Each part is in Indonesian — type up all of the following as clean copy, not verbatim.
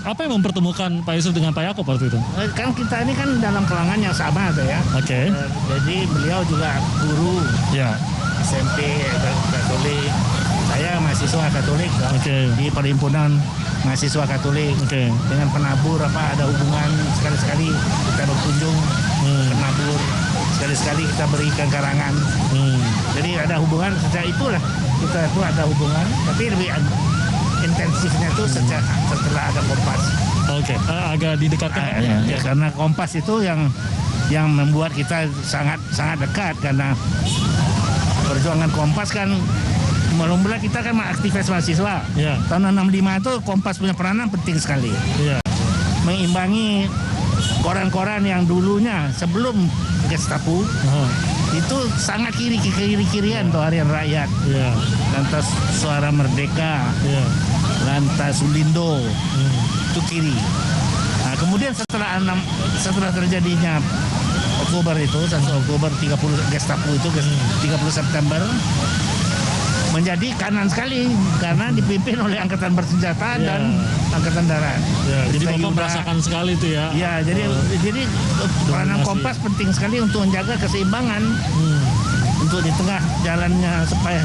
Apa yang mempertemukan Pak Yusuf dengan Pak Yaakob waktu itu? Kan kita ini kan dalam kalangan yang sama tuh ya. Oke. Jadi beliau juga guru Ya. SMP Katolik. Saya mahasiswa Katolik Oke. di perhimpunan mahasiswa Katolik. Oke. Dengan penabur ada hubungan, sekali-sekali kita berkunjung penabur, sekali-sekali kita berikan karangan. Jadi ada hubungan sejak itulah kita itu ada hubungan, tapi lebih intensifnya itu setelah ada Kompas. Oke. Agak didekatkan. Ya, karena Kompas itu yang membuat kita sangat dekat, karena perjuangan Kompas kan mula-mula kita kan aktivis mahasiswa. Ya. Tahun 65 itu Kompas punya peranan penting sekali. Ya. Mengimbangi koran-koran yang dulunya sebelum Gestapo itu sangat kiri-kirian tuh Harian Rakyat. Ya. Lantas Suara Merdeka. Ya. Lantas Sulindo. Itu kiri. Nah, kemudian setelah terjadinya Oktober itu 1 Oktober 30 Gestapo itu 30 September menjadi kanan sekali karena dipimpin oleh angkatan bersenjata dan angkatan darat. Ya, jadi Bapak merasakan sekali itu ya. Ya, jadi peranan Kompas penting sekali untuk menjaga keseimbangan untuk di tengah jalannya supaya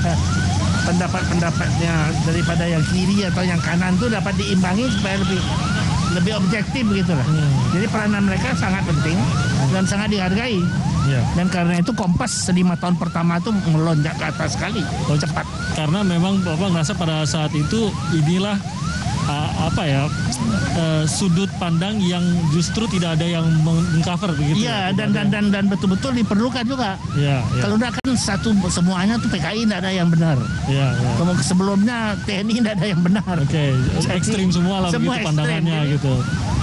pendapat-pendapatnya daripada yang kiri atau yang kanan itu dapat diimbangi supaya lebih objektif begitulah. Jadi peranan mereka sangat penting dan sangat dihargai. Ya. Dan karena itu Kompas 5 tahun pertama itu melonjak ke atas sekali, cepat. Karena memang Bapak merasa pada saat itu inilah sudut pandang yang justru tidak ada yang mengcover begitu. Iya, dan betul-betul diperlukan juga. Iya. Kalau udah kan semuanya tuh PKI tidak ada yang benar. Iya. Sebelumnya TNI tidak ada yang benar. Oke, ekstrim semua lah semua begitu pandangannya gitu.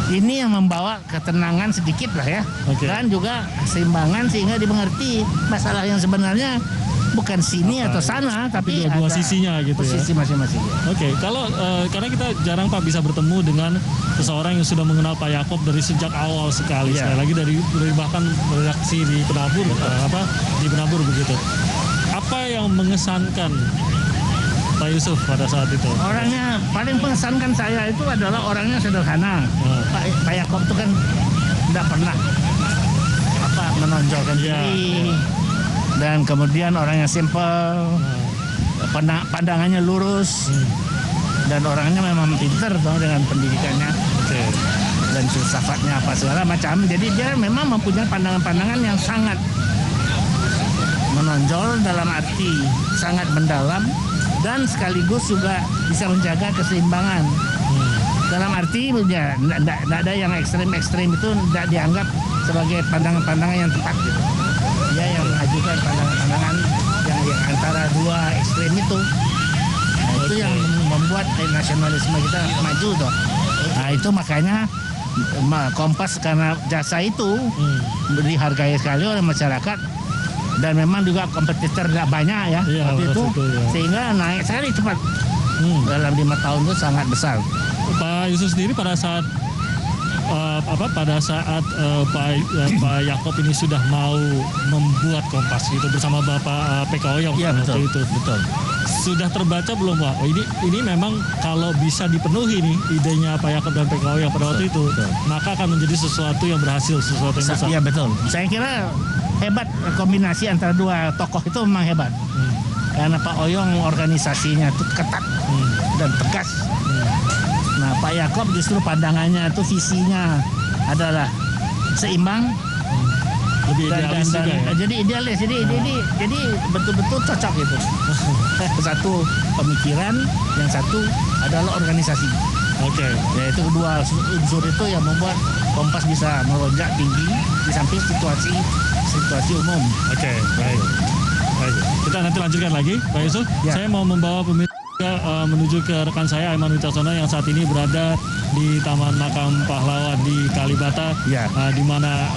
Ini yang membawa ketenangan sedikit lah ya. Okay. Dan juga keseimbangan sehingga dimengerti masalah yang sebenarnya bukan sini atau sana, tapi dua ada bahwa gitu posisi masing-masing. Oke, kalau karena kita jarang Pak bisa bertemu dengan seseorang yang sudah mengenal Pak Yaakob dari sejak awal sekali, sekali lagi dari bahkan reaksi di penabur di penabur begitu. Apa yang mengesankan Pak Yusuf pada saat itu? Orangnya paling mengesankan saya itu adalah orangnya sederhana. Pak Yaakob itu kan tidak pernah menonjolkan diri. Dan kemudian orangnya simple, pandangannya lurus, dan orangnya memang pinter dengan pendidikannya, dan filsafatnya apa segala macam. Jadi dia memang mempunyai pandangan-pandangan yang sangat menonjol dalam arti sangat mendalam, dan sekaligus juga bisa menjaga keseimbangan. Dalam arti ya, tidak ada yang ekstrem-ekstrem itu tidak dianggap sebagai pandangan-pandangan yang tepat gitu. Dia yang mengajukan pandangan-pandangan yang antara dua ekstrem itu. Nah, itu yang membuat nasionalisme kita maju toh. Nah, itu makanya Kompas karena jasa itu dihargai sekali oleh masyarakat, dan memang juga kompetitor tidak banyak ya waktu itu, sehingga naik sekali cepat. Dalam 5 tahun itu sangat besar. Pak Yusuf sendiri pada saat Pak Yaakob ini sudah mau membuat Kompas gitu bersama Bapak PK Oyong waktu itu. Betul. Sudah terbaca belum Pak? Ini memang kalau bisa dipenuhi nih idenya Pak Yaakob dan PK Oyong pada waktu itu, maka akan menjadi sesuatu yang berhasil, sesuatu yang besar. Iya betul. Saya kira hebat kombinasi antara dua tokoh itu memang hebat. Karena Pak Oyong organisasinya itu ketat dan tegas. Nah, Pak Yaakob justru pandangannya itu visinya adalah seimbang, lebih idealis juga ya. Jadi idealis, jadi betul-betul cocok gitu. Satu pemikiran, yang satu adalah organisasi. Oke. Yaitu kedua unsur itu yang membuat Kompas bisa melonjak tinggi di samping situasi umum. Oke, baik. Kita nanti lanjutkan lagi, Pak Yusuf. Ya. Saya mau membawa pemirsa menuju ke rekan saya Aiman Wicaksono yang saat ini berada di Taman Makam Pahlawan di Kalibata, di mana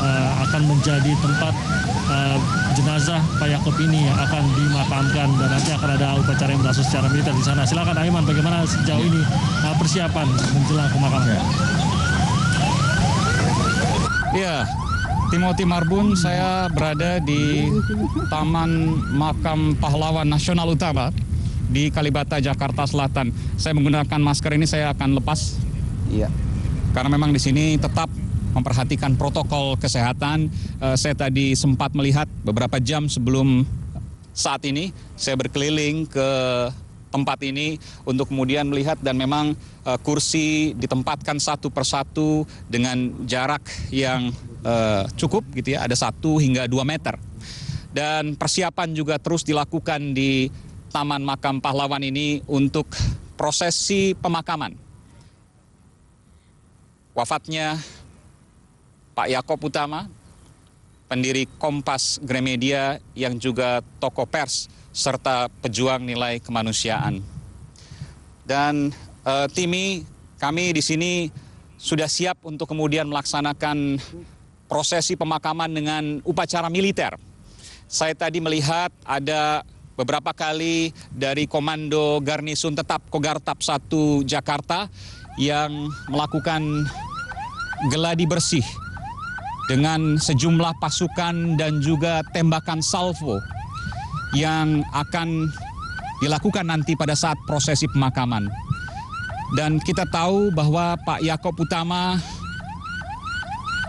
akan menjadi tempat jenazah Pak Yaakob ini yang akan dimakamkan, dan nanti akan ada upacara yang berlangsung secara militer di sana. Silakan Aiman, bagaimana sejauh ini persiapan menjelang pemakaman? Ya, Timothy Marbun, saya berada di Taman Makam Pahlawan Nasional Utama di Kalibata, Jakarta Selatan. Saya menggunakan masker ini, saya akan lepas. Iya. karena memang di sini tetap memperhatikan protokol kesehatan. Saya tadi sempat melihat beberapa jam sebelum saat ini, saya berkeliling ke tempat ini untuk kemudian melihat, dan memang kursi ditempatkan satu persatu dengan jarak yang cukup gitu ya, ada 1 hingga 2 meter. Dan persiapan juga terus dilakukan di Taman Makam Pahlawan ini untuk prosesi pemakaman wafatnya Pak Yaakob Utama, pendiri Kompas Gramedia yang juga tokoh pers serta pejuang nilai kemanusiaan. Dan Timi, kami di sini sudah siap untuk kemudian melaksanakan prosesi pemakaman dengan upacara militer. Saya tadi melihat ada beberapa kali dari Komando Garnisun Tetap Kogartap 1 Jakarta yang melakukan geladi bersih dengan sejumlah pasukan dan juga tembakan salvo yang akan dilakukan nanti pada saat prosesi pemakaman. Dan kita tahu bahwa Pak Yaakob Utama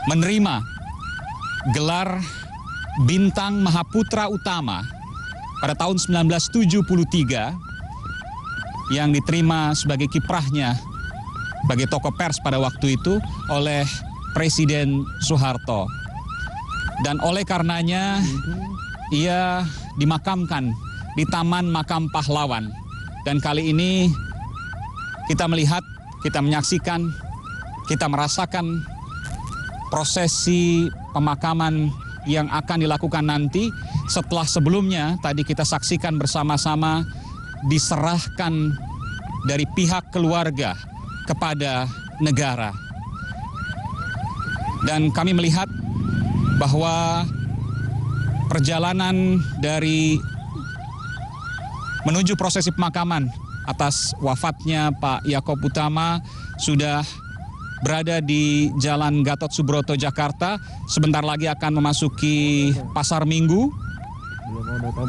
menerima gelar Bintang Mahaputra Utama pada tahun 1973 yang diterima sebagai kiprahnya sebagai tokoh pers pada waktu itu oleh Presiden Soeharto. Dan oleh karenanya ia dimakamkan di Taman Makam Pahlawan. Dan kali ini kita melihat, kita menyaksikan, kita merasakan prosesi pemakaman yang akan dilakukan nanti setelah sebelumnya tadi kita saksikan bersama-sama diserahkan dari pihak keluarga kepada negara. Dan kami melihat bahwa perjalanan dari menuju prosesi pemakaman atas wafatnya Pak Yaakob Utama sudah berada di Jalan Gatot Subroto, Jakarta. Sebentar lagi akan memasuki Pasar Minggu.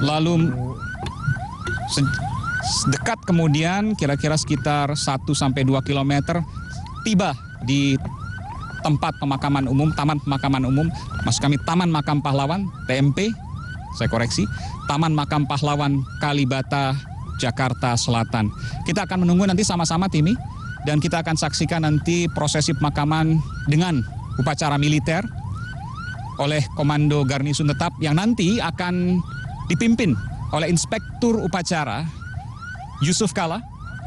Lalu dekat kemudian kira-kira sekitar 1-2 kilometer tiba di tempat pemakaman umum, Taman Pemakaman Umum, maksud kami Taman Makam Pahlawan, TMP, saya koreksi, Taman Makam Pahlawan Kalibata, Jakarta Selatan. Kita akan menunggu nanti sama-sama, Timi, dan kita akan saksikan nanti prosesi pemakaman dengan upacara militer oleh Komando Garnisun Tetap yang nanti akan dipimpin oleh Inspektur Upacara Yusuf Kala,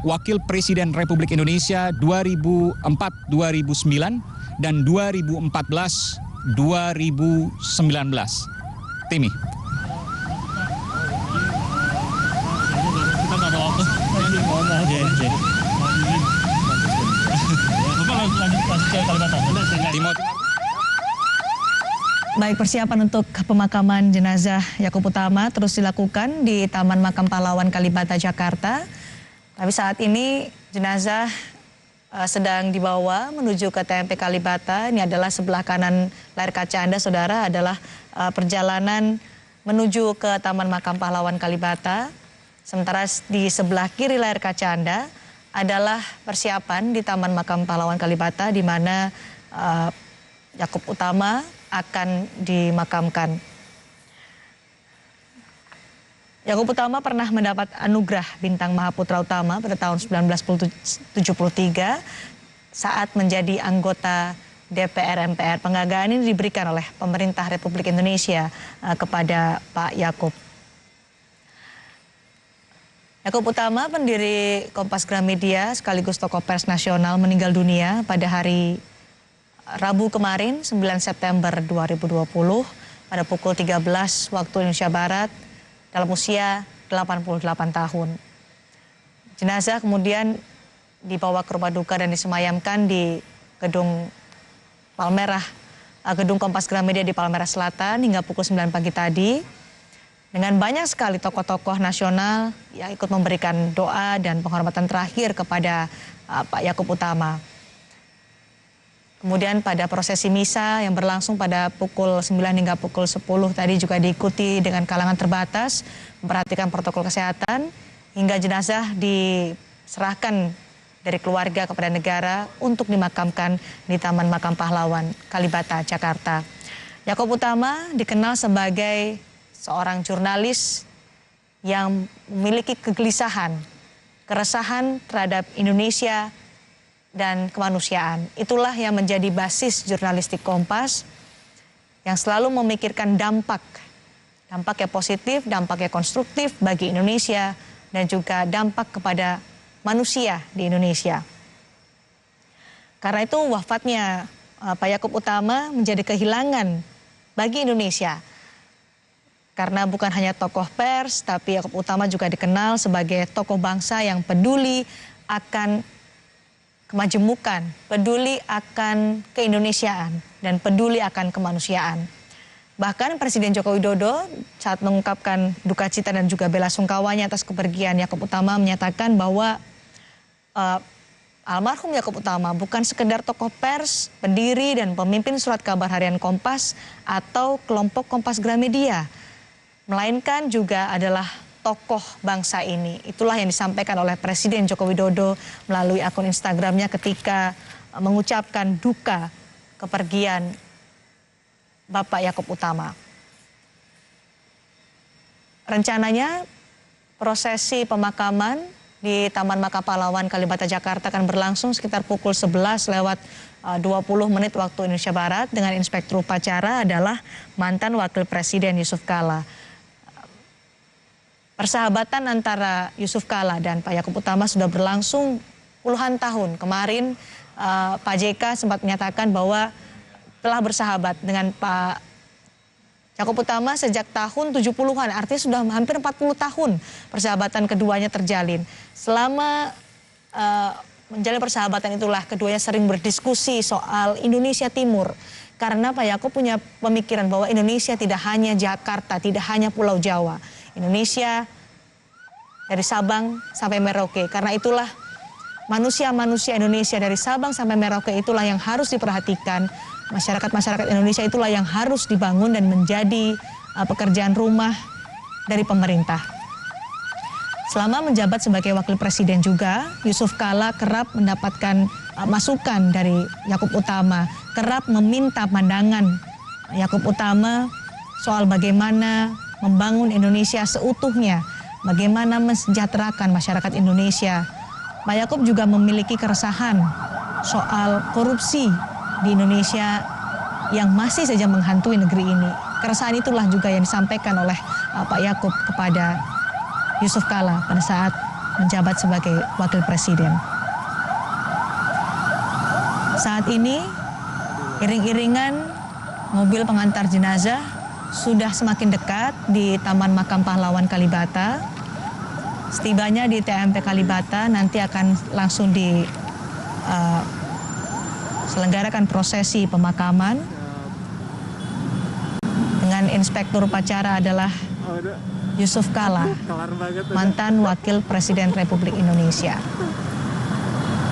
Wakil Presiden Republik Indonesia 2004-2009 dan 2014-2019. Timi. Kita nggak ada waktu. Oke. Bapak lanjut ke Kalimantan. Timothy. Baik, persiapan untuk pemakaman jenazah Yaakob Utama terus dilakukan di Taman Makam Pahlawan Kalibata, Jakarta. Tapi saat ini jenazah sedang dibawa menuju ke TMP Kalibata. Ini adalah sebelah kanan layar kaca Anda, saudara, adalah perjalanan menuju ke Taman Makam Pahlawan Kalibata. Sementara di sebelah kiri layar kaca Anda adalah persiapan di Taman Makam Pahlawan Kalibata di mana Yaakob Utama akan dimakamkan. Yaakob Utama pernah mendapat anugerah Bintang Mahaputra Utama pada tahun 1973 saat menjadi anggota DPR MPR. Penghargaan ini diberikan oleh pemerintah Republik Indonesia kepada Pak Yaakob. Yaakob Utama, pendiri Kompas Gramedia sekaligus tokoh pers nasional, meninggal dunia pada hari Rabu kemarin 9 September 2020 pada pukul 13 waktu Indonesia Barat dalam usia 88 tahun. Jenazah kemudian dibawa ke rumah duka dan disemayamkan di gedung Palmerah, gedung Kompas Gramedia di Palmerah Selatan hingga pukul 9 pagi tadi. Dengan banyak sekali tokoh-tokoh nasional yang ikut memberikan doa dan penghormatan terakhir kepada Pak Yaakob Utama. Kemudian pada prosesi misa yang berlangsung pada pukul 9 hingga pukul 10 tadi juga diikuti dengan kalangan terbatas, memperhatikan protokol kesehatan, hingga jenazah diserahkan dari keluarga kepada negara untuk dimakamkan di Taman Makam Pahlawan, Kalibata, Jakarta. Yaakob Utama dikenal sebagai seorang jurnalis yang memiliki kegelisahan, keresahan terhadap Indonesia dan kemanusiaan. Itulah yang menjadi basis jurnalistik Kompas yang selalu memikirkan dampak yang positif, dampak yang konstruktif bagi Indonesia dan juga dampak kepada manusia di Indonesia. Karena itu wafatnya Pak Yaakob Utama menjadi kehilangan bagi Indonesia. Karena bukan hanya tokoh pers, tapi Yaakob Utama juga dikenal sebagai tokoh bangsa yang peduli akan kemajemukan, peduli akan keindonesiaan, dan peduli akan kemanusiaan. Bahkan Presiden Joko Widodo saat mengungkapkan duka cita dan juga bela sungkawanya atas kepergian Yaakob Utama menyatakan bahwa almarhum Yaakob Utama bukan sekedar tokoh pers, pendiri dan pemimpin surat kabar harian Kompas atau kelompok Kompas Gramedia, melainkan juga adalah tokoh bangsa ini. Itulah yang disampaikan oleh Presiden Joko Widodo melalui akun Instagramnya ketika mengucapkan duka kepergian Bapak Yaakob Utama. Rencananya prosesi pemakaman di Taman Makam Pahlawan Kalibata, Jakarta akan berlangsung sekitar pukul 11 lewat 20 menit waktu Indonesia Barat dengan inspektur upacara adalah mantan Wakil Presiden Yusuf Kala. Persahabatan antara Yusuf Kala dan Pak Yaakob Utama sudah berlangsung puluhan tahun. Kemarin Pak JK sempat menyatakan bahwa telah bersahabat dengan Pak Yaakob Utama sejak tahun 70-an, artinya sudah hampir 40 tahun persahabatan keduanya terjalin. Selama menjalin persahabatan itulah keduanya sering berdiskusi soal Indonesia Timur. Karena Pak Yaakob punya pemikiran bahwa Indonesia tidak hanya Jakarta, tidak hanya Pulau Jawa. Indonesia dari Sabang sampai Merauke. Karena itulah manusia-manusia Indonesia dari Sabang sampai Merauke itulah yang harus diperhatikan. Masyarakat-masyarakat Indonesia itulah yang harus dibangun dan menjadi pekerjaan rumah dari pemerintah. Selama menjabat sebagai wakil presiden juga, Yusuf Kala kerap mendapatkan masukan dari Yaakob Utama, kerap meminta pandangan Yaakob Utama soal bagaimana membangun Indonesia seutuhnya, bagaimana mensejahterakan masyarakat Indonesia. Pak Yaakob juga memiliki keresahan soal korupsi di Indonesia yang masih saja menghantui negeri ini. Keresahan itulah juga yang disampaikan oleh Pak Yaakob kepada Yusuf Kala pada saat menjabat sebagai wakil presiden. Saat ini iring-iringan mobil pengantar jenazah sudah semakin dekat di Taman Makam Pahlawan Kalibata. Setibanya di TMP Kalibata nanti akan langsung diselenggarakan prosesi pemakaman dengan inspektur upacara adalah Yusuf Kala, mantan Wakil Presiden Republik Indonesia.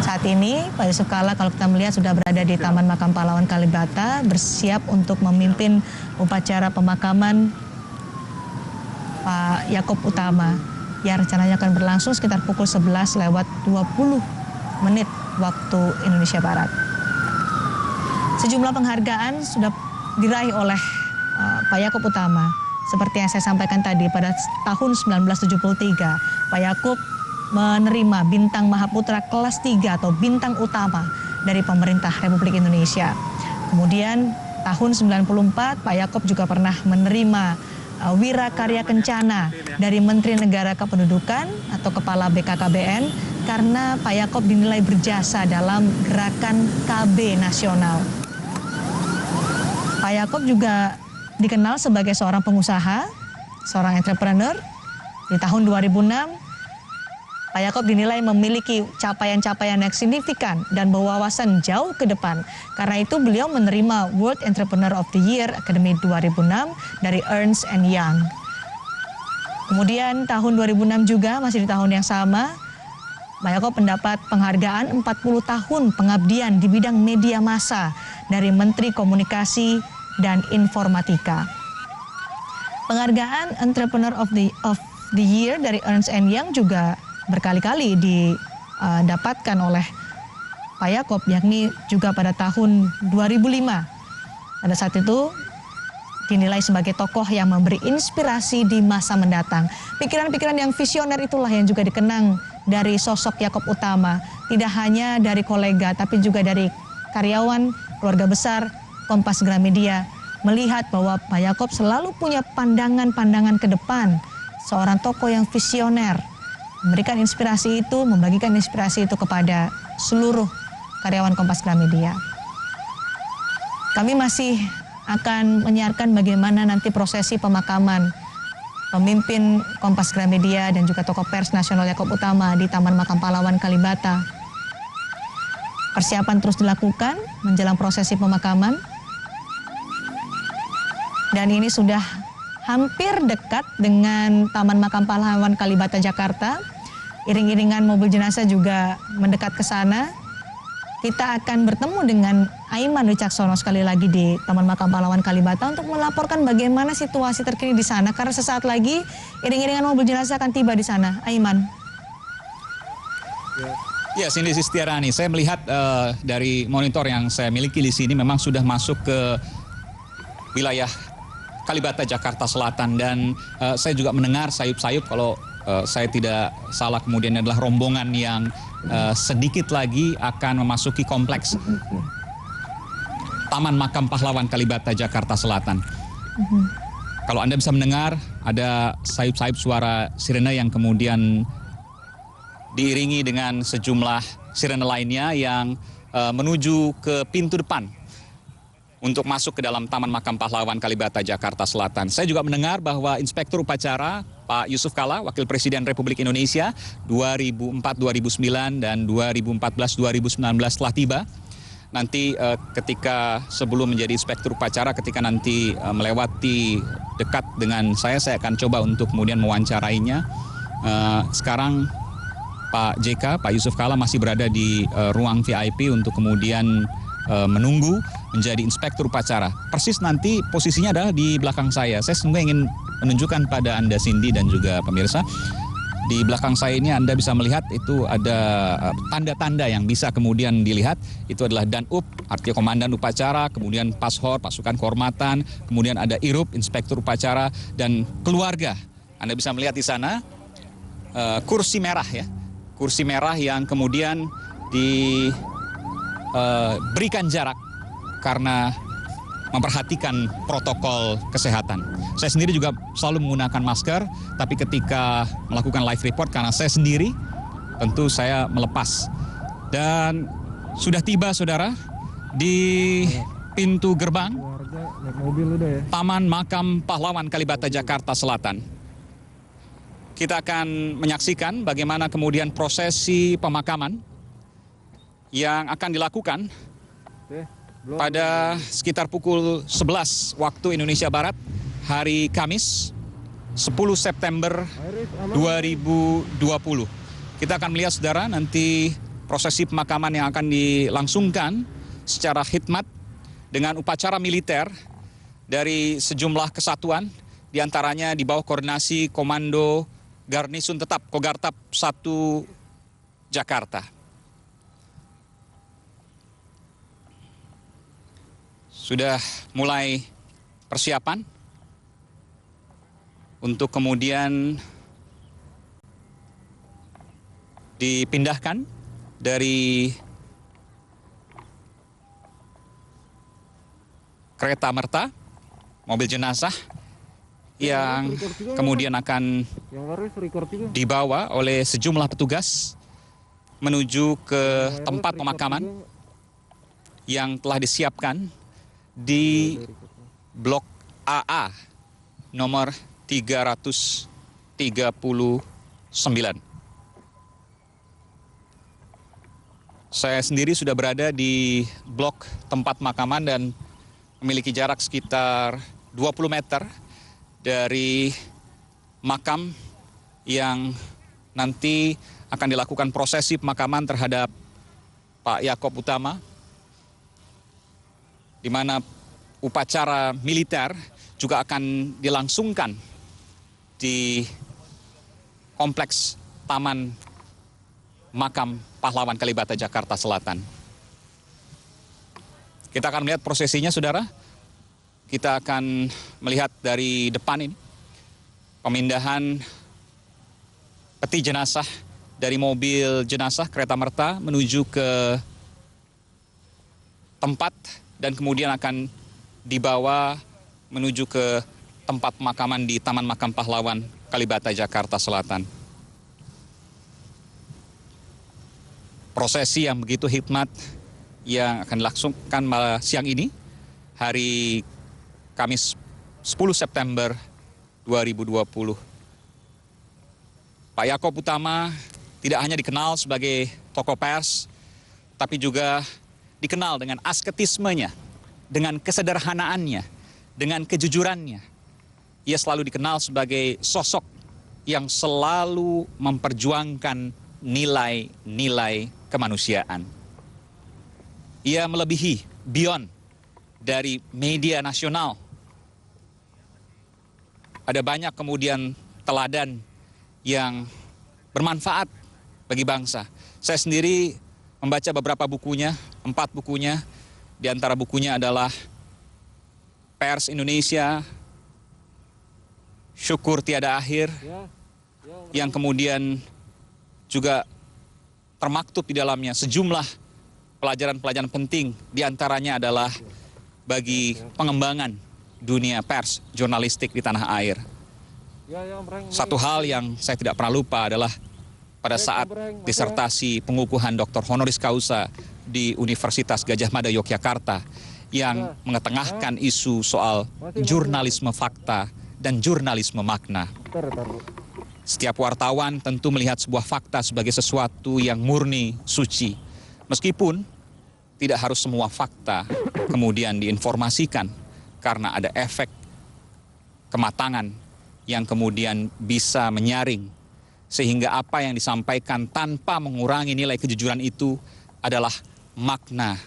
Saat ini Pak Yusuf Kala kalau kita melihat sudah berada di Taman Makam Pahlawan Kalibata bersiap untuk memimpin upacara pemakaman Pak Yaakob Utama yang rencananya akan berlangsung sekitar pukul 11 lewat 20 menit waktu Indonesia Barat. Sejumlah penghargaan sudah diraih oleh Pak Yaakob Utama. Seperti yang saya sampaikan tadi, pada tahun 1973 Pak Yaakob menerima bintang Mahaputra kelas 3 atau bintang utama dari pemerintah Republik Indonesia. Kemudian tahun 94 Pak Yaakob juga pernah menerima Wira Karya Kencana dari Menteri Negara Kependudukan atau Kepala BKKBN karena Pak Yaakob dinilai berjasa dalam gerakan KB nasional. Pak Yaakob juga dikenal sebagai seorang pengusaha, seorang entrepreneur. Di tahun 2006, Pak Yaakob dinilai memiliki capaian-capaian yang signifikan dan berwawasan jauh ke depan. Karena itu beliau menerima World Entrepreneur of the Year Academy 2006 dari Ernst & Young. Kemudian tahun 2006 juga, masih di tahun yang sama, Pak Yaakob mendapat penghargaan 40 tahun pengabdian di bidang media massa dari Menteri Komunikasi dan Informatika. Penghargaan Entrepreneur of the Year dari Ernst & Young juga berkali-kali didapatkan oleh Pak Yaakob, yakni juga pada tahun 2005. Pada saat itu dinilai sebagai tokoh yang memberi inspirasi di masa mendatang. Pikiran-pikiran yang visioner itulah yang juga dikenang dari sosok Yaakob Utama. Tidak hanya dari kolega, tapi juga dari karyawan, keluarga besar Kompas Gramedia. Melihat bahwa Pak Yaakob selalu punya pandangan-pandangan ke depan. Seorang tokoh yang visioner. Memberikan inspirasi itu, membagikan inspirasi itu kepada seluruh karyawan Kompas Gramedia. Kami masih akan menyiarkan bagaimana nanti prosesi pemakaman pemimpin Kompas Gramedia dan juga tokoh pers nasional Yaakob Utama di Taman Makam Pahlawan Kalibata. Persiapan terus dilakukan menjelang prosesi pemakaman. Dan ini sudah hampir dekat dengan Taman Makam Pahlawan Kalibata Jakarta. Iring-iringan mobil jenazah juga mendekat ke sana. Kita akan bertemu dengan Aiman Wicaksono sekali lagi di Taman Makam Pahlawan Kalibata untuk melaporkan bagaimana situasi terkini di sana. Karena sesaat lagi iring-iringan mobil jenazah akan tiba di sana. Aiman. Ya, Cindy Sistiarani, saya melihat dari monitor yang saya miliki di sini memang sudah masuk ke wilayah Kalibata Jakarta Selatan, dan saya juga mendengar sayup-sayup kalau saya tidak salah kemudian adalah rombongan yang sedikit lagi akan memasuki kompleks Taman Makam Pahlawan Kalibata Jakarta Selatan. Kalau Anda bisa mendengar, ada sayup-sayup suara sirene yang kemudian diiringi dengan sejumlah sirene lainnya yang menuju ke pintu depan untuk masuk ke dalam Taman Makam Pahlawan Kalibata Jakarta Selatan. Saya juga mendengar bahwa Inspektur Upacara Pak Yusuf Kalla, Wakil Presiden Republik Indonesia 2004-2009 dan 2014-2019 telah tiba. Nanti ketika sebelum menjadi Inspektur Upacara, ketika nanti melewati dekat dengan saya akan coba untuk kemudian mewawancarainya. Sekarang Pak JK, Pak Yusuf Kalla masih berada di ruang VIP untuk kemudian menunggu menjadi Inspektur Upacara. Persis nanti posisinya adalah di belakang saya. Saya sebenarnya ingin menunjukkan pada Anda, Cindy, dan juga pemirsa. Di belakang saya ini Anda bisa melihat itu ada tanda-tanda yang bisa kemudian dilihat. Itu adalah Danub, artinya Komandan Upacara, kemudian Pashor, Pasukan Kehormatan, kemudian ada Irub, Inspektur Upacara, dan keluarga. Anda bisa melihat di sana kursi merah ya. Kursi merah yang kemudian diberikan jarak karena memperhatikan protokol kesehatan. Saya sendiri juga selalu menggunakan masker, tapi ketika melakukan live report karena saya sendiri, tentu saya melepas. Dan sudah tiba saudara di pintu gerbang Taman Makam Pahlawan Kalibata Jakarta Selatan. Kita akan menyaksikan bagaimana kemudian prosesi pemakaman yang akan dilakukan pada sekitar pukul 11 waktu Indonesia Barat, hari Kamis 10 September 2020. Kita akan melihat saudara nanti prosesi pemakaman yang akan dilangsungkan secara khidmat dengan upacara militer dari sejumlah kesatuan, diantaranya di bawah koordinasi Komando Garnisun Tetap Kogartap 1 Jakarta. Sudah mulai persiapan untuk kemudian dipindahkan dari kereta merta, mobil jenazah yang kemudian akan dibawa oleh sejumlah petugas menuju ke tempat pemakaman yang telah disiapkan di Blok AA nomor 339. Saya sendiri sudah berada di blok tempat pemakaman dan memiliki jarak sekitar 20 meter dari makam yang nanti akan dilakukan prosesi pemakaman terhadap Pak Yaakob Utama, di mana upacara militer juga akan dilangsungkan di kompleks Taman Makam Pahlawan Kalibata, Jakarta Selatan. Kita akan melihat prosesinya, saudara. Kita akan melihat dari depan ini pemindahan peti jenazah dari mobil jenazah kereta merta menuju ke tempat dan kemudian akan dibawa menuju ke tempat pemakaman di Taman Makam Pahlawan Kalibata, Jakarta Selatan. Prosesi yang begitu hikmat yang akan dilangsungkan siang ini, hari Kamis 10 September 2020. Pak Yaakob Utama tidak hanya dikenal sebagai tokoh pers, tapi juga dikenal dengan asketismenya, dengan kesederhanaannya, dengan kejujurannya. Ia selalu dikenal sebagai sosok yang selalu memperjuangkan nilai-nilai kemanusiaan. Ia melebihi, beyond dari media nasional. Ada banyak kemudian teladan yang bermanfaat bagi bangsa. Saya sendiri membaca beberapa bukunya, 4 bukunya. Di antara bukunya adalah Pers Indonesia, Syukur Tiada Akhir, yang kemudian juga termaktub di dalamnya sejumlah pelajaran-pelajaran penting. Di antaranya adalah bagi pengembangan dunia pers jurnalistik di tanah air. Satu hal yang saya tidak pernah lupa adalah pada saat disertasi pengukuhan Dr. Honoris Causa di Universitas Gadjah Mada Yogyakarta yang mengetengahkan isu soal jurnalisme fakta dan jurnalisme makna. Setiap wartawan tentu melihat sebuah fakta sebagai sesuatu yang murni, suci. Meskipun tidak harus semua fakta kemudian diinformasikan karena ada efek kematangan yang kemudian bisa menyaring, sehingga apa yang disampaikan tanpa mengurangi nilai kejujuran itu adalah makna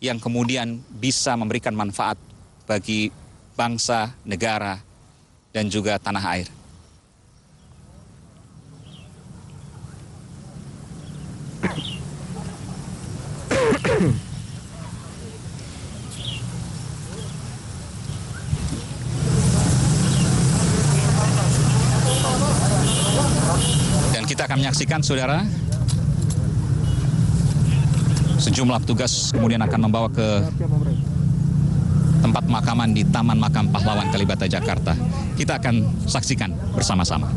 yang kemudian bisa memberikan manfaat bagi bangsa, negara, dan juga tanah air. Dan kita akan menyaksikan, saudara, sejumlah petugas kemudian akan membawa ke tempat pemakaman di Taman Makam Pahlawan Kalibata, Jakarta. Kita akan saksikan bersama-sama.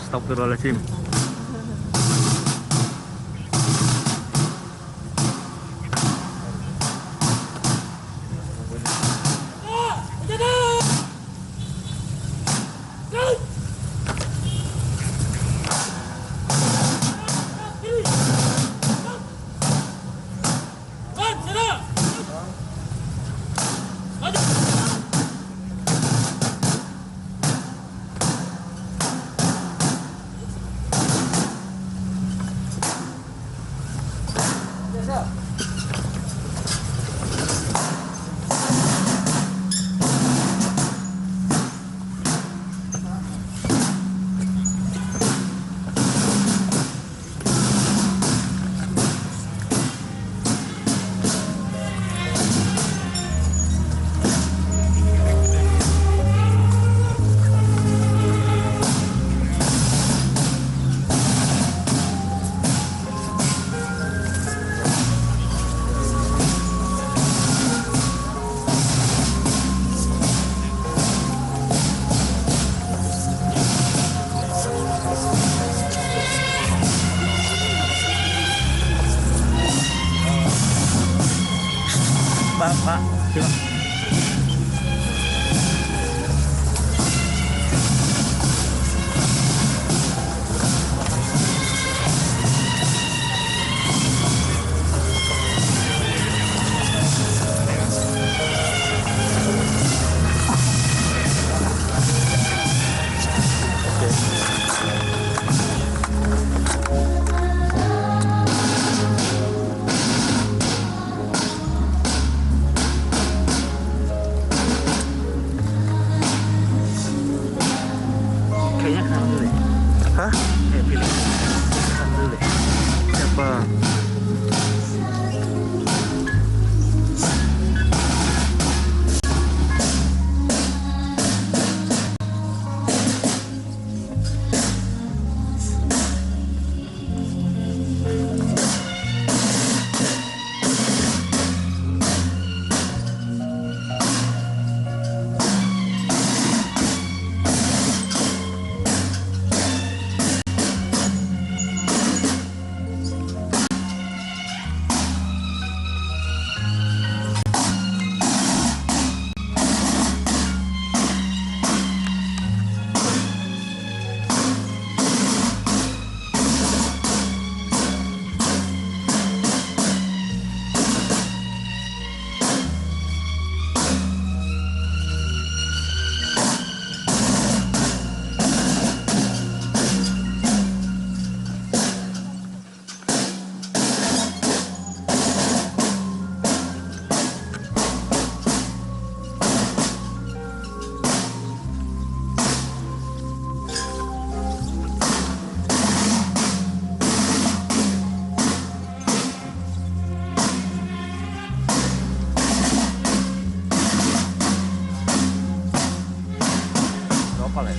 Astagfirullahaladzim. Pak, silakan. Kayaknya kenal dulu deh. Hah? Kayak pilih. Kenal dulu deh. Siapa? Apa ya?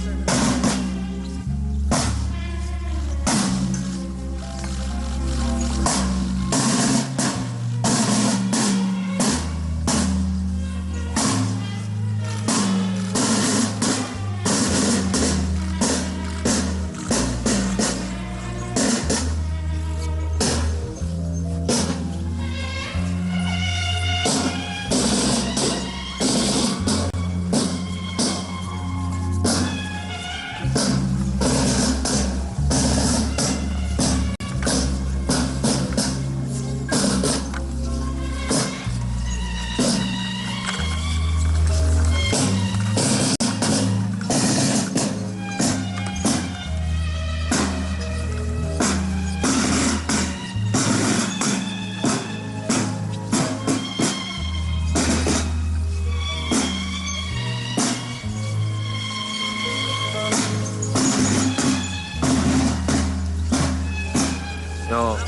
Yo.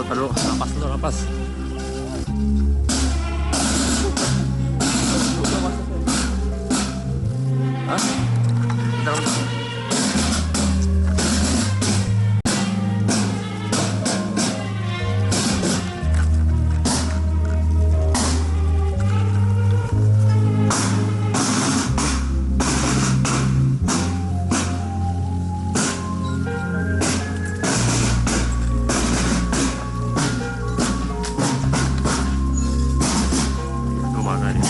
Taruh. Napas. Hah? Itu mana dia?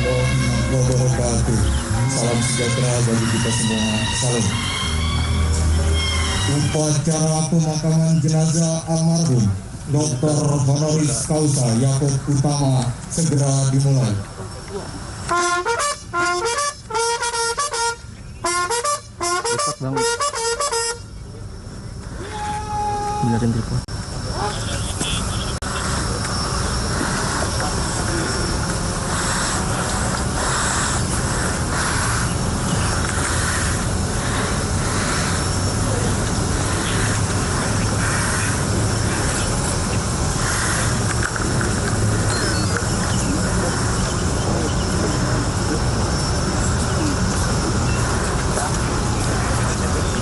warahmatullahi wabarakatuh. Salam sejahtera bagi kita semua. Salam. Upacara pemakaman jenazah almarhum Dr. Honoris Causa Yakob Utama segera dimulai. Cepat banget. Biarin telepon.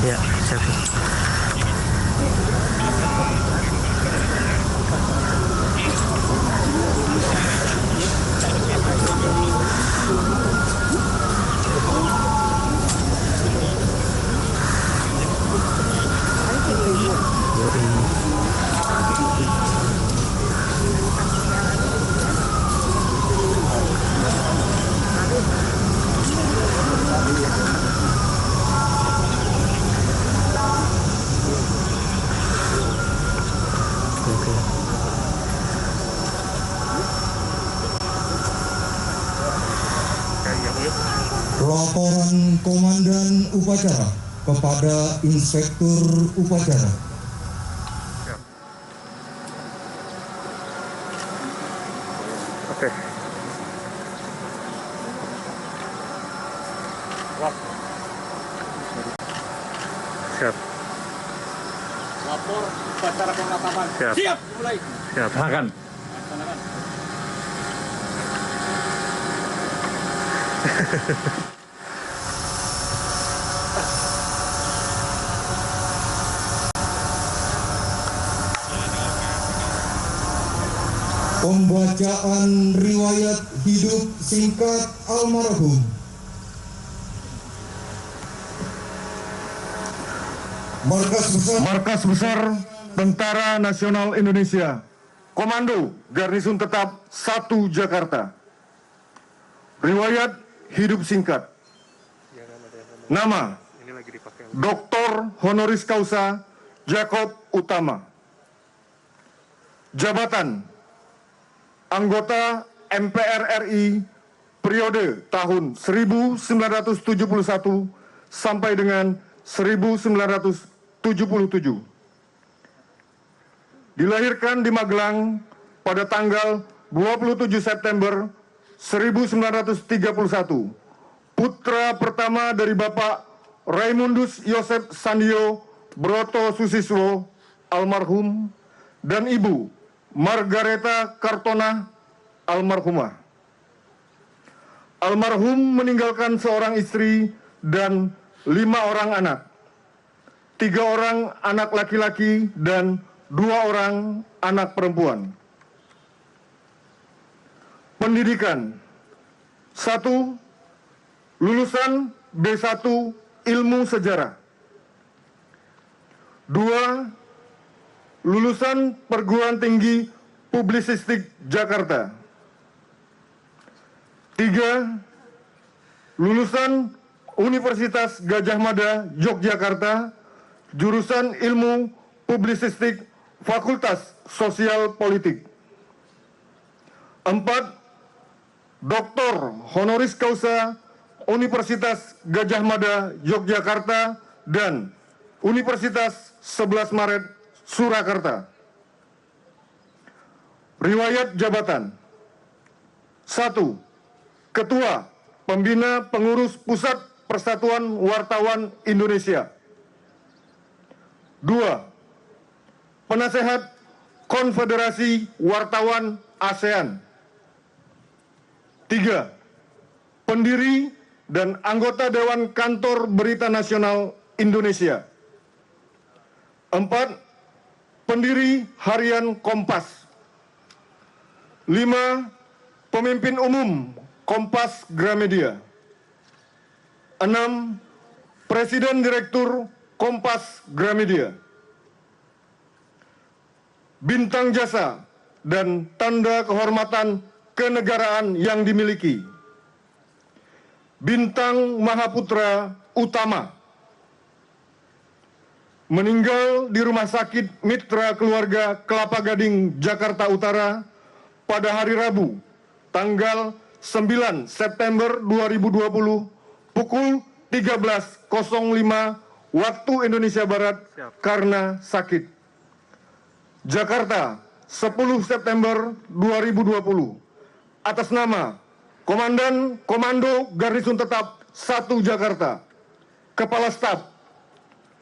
Ya, siap. Laporan Komandan Upacara kepada Inspektur Upacara. Oke. Siap. Lapor upacara pemakaman. Siap. Siap, mulai. Siap. Silakan. Pembacaan riwayat hidup singkat almarhum. Markas Besar Tentara Nasional Indonesia, Komando Garnisun Tetap 1 Jakarta. Riwayat hidup singkat. Nama Dr. Honoris Causa Yakob Utama. Jabatan anggota MPR RI periode tahun 1971 sampai dengan 1977. Dilahirkan di Magelang pada tanggal 27 September 1931. Putra pertama dari Bapak Raimundus Yosef Sandio Broto Susiswo almarhum dan Ibu Margareta Kartona almarhumah. Almarhum meninggalkan seorang istri dan 5 orang anak. 3 orang anak laki-laki dan 2 orang anak perempuan. Pendidikan 1. Lulusan D1 Ilmu Sejarah. 2. Lulusan Perguruan Tinggi Publisistik Jakarta. 3. Lulusan Universitas Gadjah Mada Yogyakarta, jurusan Ilmu Publisistik Fakultas Sosial Politik. 4. Doktor Honoris Causa Universitas Gadjah Mada Yogyakarta dan Universitas 11 Maret Surakarta. Riwayat jabatan. 1. Ketua Pembina Pengurus Pusat Persatuan Wartawan Indonesia. 2. Penasehat Konfederasi Wartawan ASEAN. 3. Pendiri dan anggota Dewan Kantor Berita Nasional Indonesia. 4. Pendiri Harian Kompas. 5. Pemimpin Umum Kompas Gramedia. 6. Presiden Direktur Kompas Gramedia. Bintang jasa dan tanda kehormatan kenegaraan yang dimiliki. Bintang Mahaputra Utama meninggal di Rumah Sakit Mitra Keluarga Kelapa Gading, Jakarta Utara pada hari Rabu, tanggal 9 September 2020 pukul 13.05 waktu Indonesia Barat karena sakit. Jakarta, 10 September 2020. Atas nama Komandan Komando Garnisun Tetap 1 Jakarta, Kepala Staf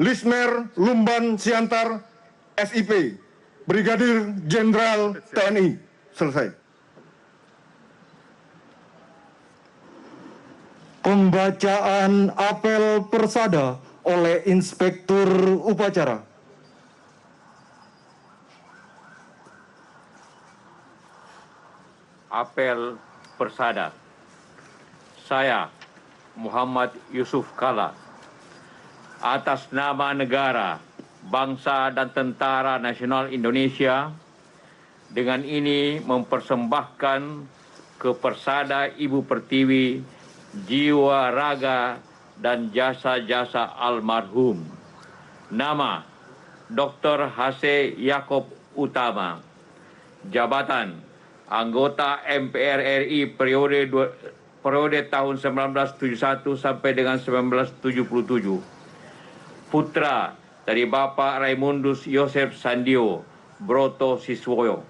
Lismer Lumban Siantar SIP, Brigadir Jenderal TNI. Selesai. Pembacaan apel persada oleh Inspektur Upacara. Apel persada. Saya, Muhammad Yusuf Kala, atas nama negara, bangsa dan Tentara Nasional Indonesia, dengan ini mempersembahkan ke Persada Ibu Pertiwi jiwa, raga, dan jasa-jasa almarhum. Nama, Dr. H.C. Yakob Utama. Jabatan, anggota MPR RI periode tahun 1971 sampai dengan 1977. Putra dari Bapak Raimundus Yosef Sandio Broto Siswoyo,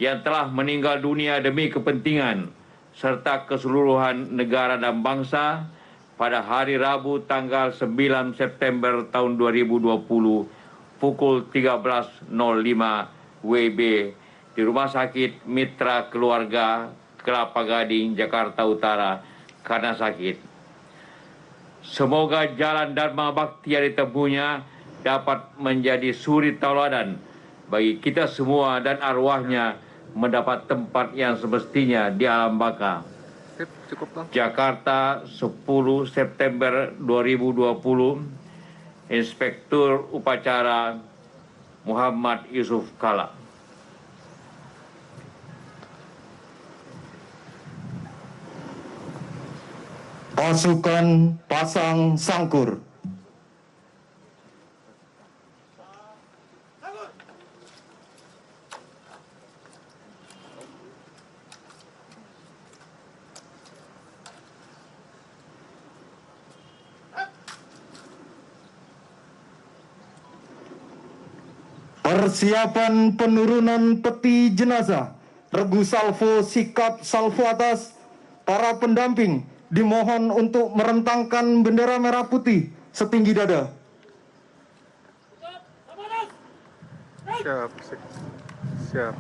yang telah meninggal dunia demi kepentingan serta keseluruhan negara dan bangsa pada hari Rabu tanggal 9 September tahun 2020 pukul 13.05 WIB di Rumah Sakit Mitra Keluarga Kelapa Gading, Jakarta Utara karena sakit. Semoga jalan Dharma Bakti yang ditempuhnya dapat menjadi suri tauladan bagi kita semua dan arwahnya mendapat tempat yang semestinya di alam baka. Jakarta, 10 September 2020, Inspektur Upacara Muhammad Yusuf Kala. Pasukan Pasang Sangkur. Persiapan penurunan peti jenazah, regu salvo, sikap salvo atas. Para pendamping dimohon untuk merentangkan bendera merah putih setinggi dada. Siap. Siap.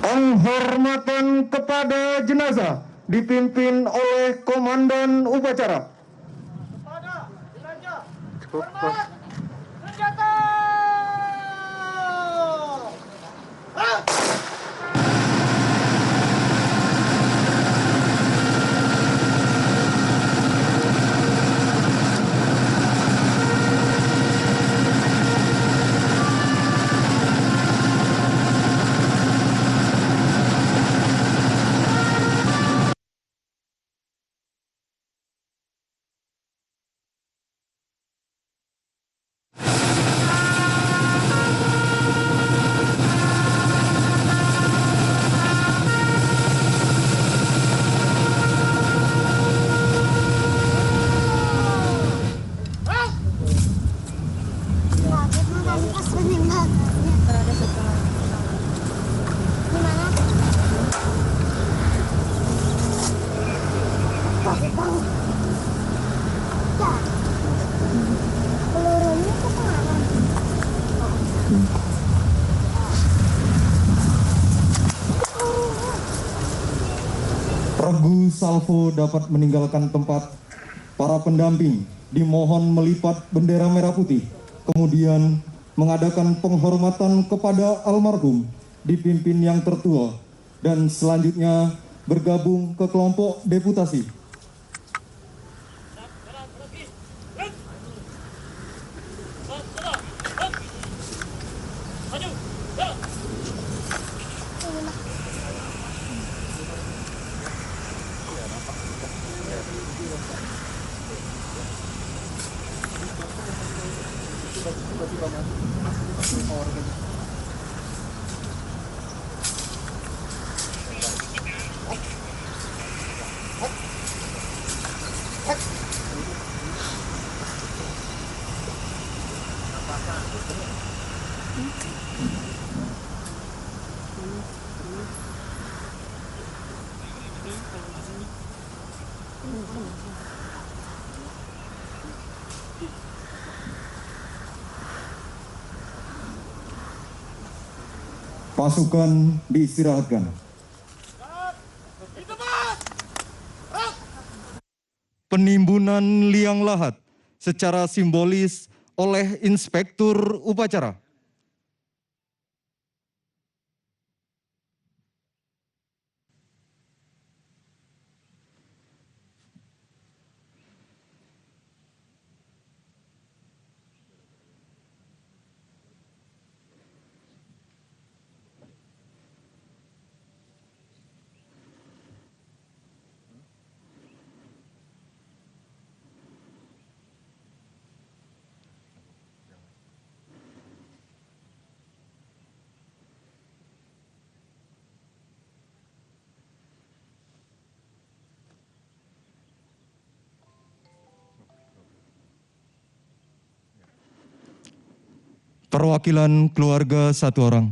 Penghormatan kepada jenazah dipimpin oleh Komandan Upacara. Cukup, Bos. Regu salvo dapat meninggalkan tempat. Para pendamping dimohon melipat bendera merah putih, kemudian mengadakan penghormatan kepada almarhum dipimpin yang tertua, dan selanjutnya bergabung ke kelompok deputasi. Pasukan diistirahatkan. Penimbunan liang lahat secara simbolis oleh Inspektur Upacara. Perwakilan keluarga satu orang.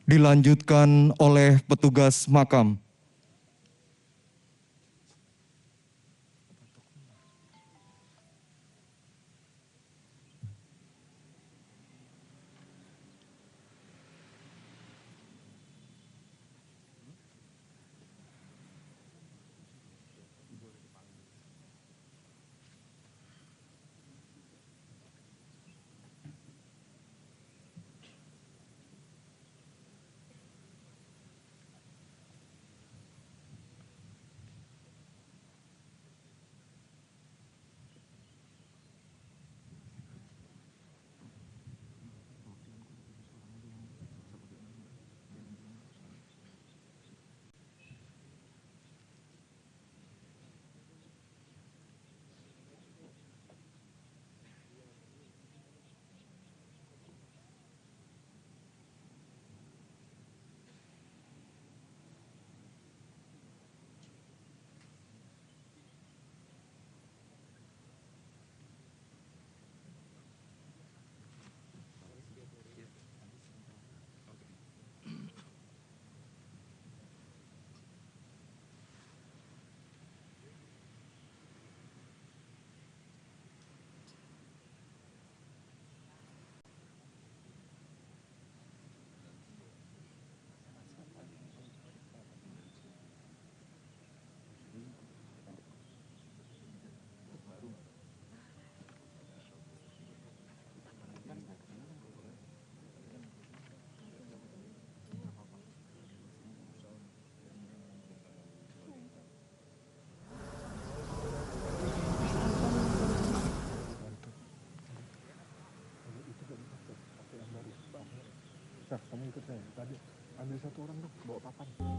Dilanjutkan oleh petugas makam.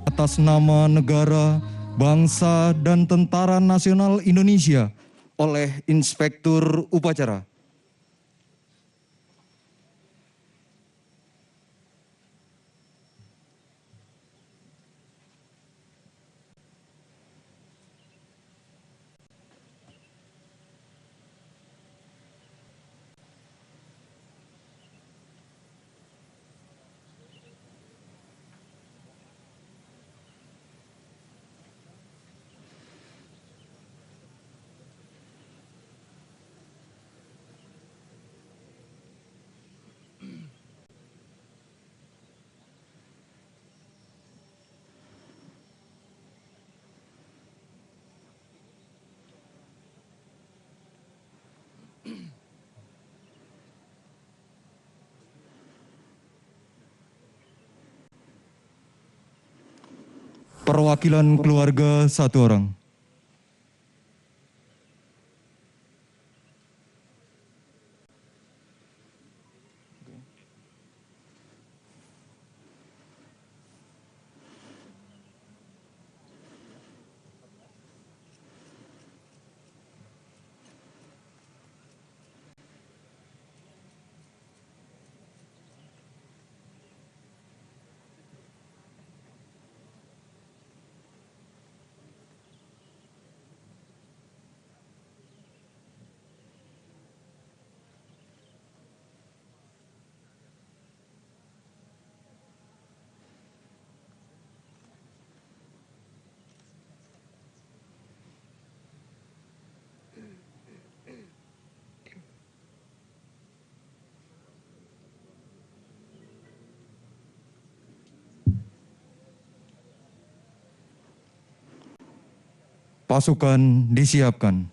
Atas nama negara, bangsa, dan Tentara Nasional Indonesia oleh Inspektur Upacara. Perwakilan keluarga 1 orang. Pasukan disiapkan.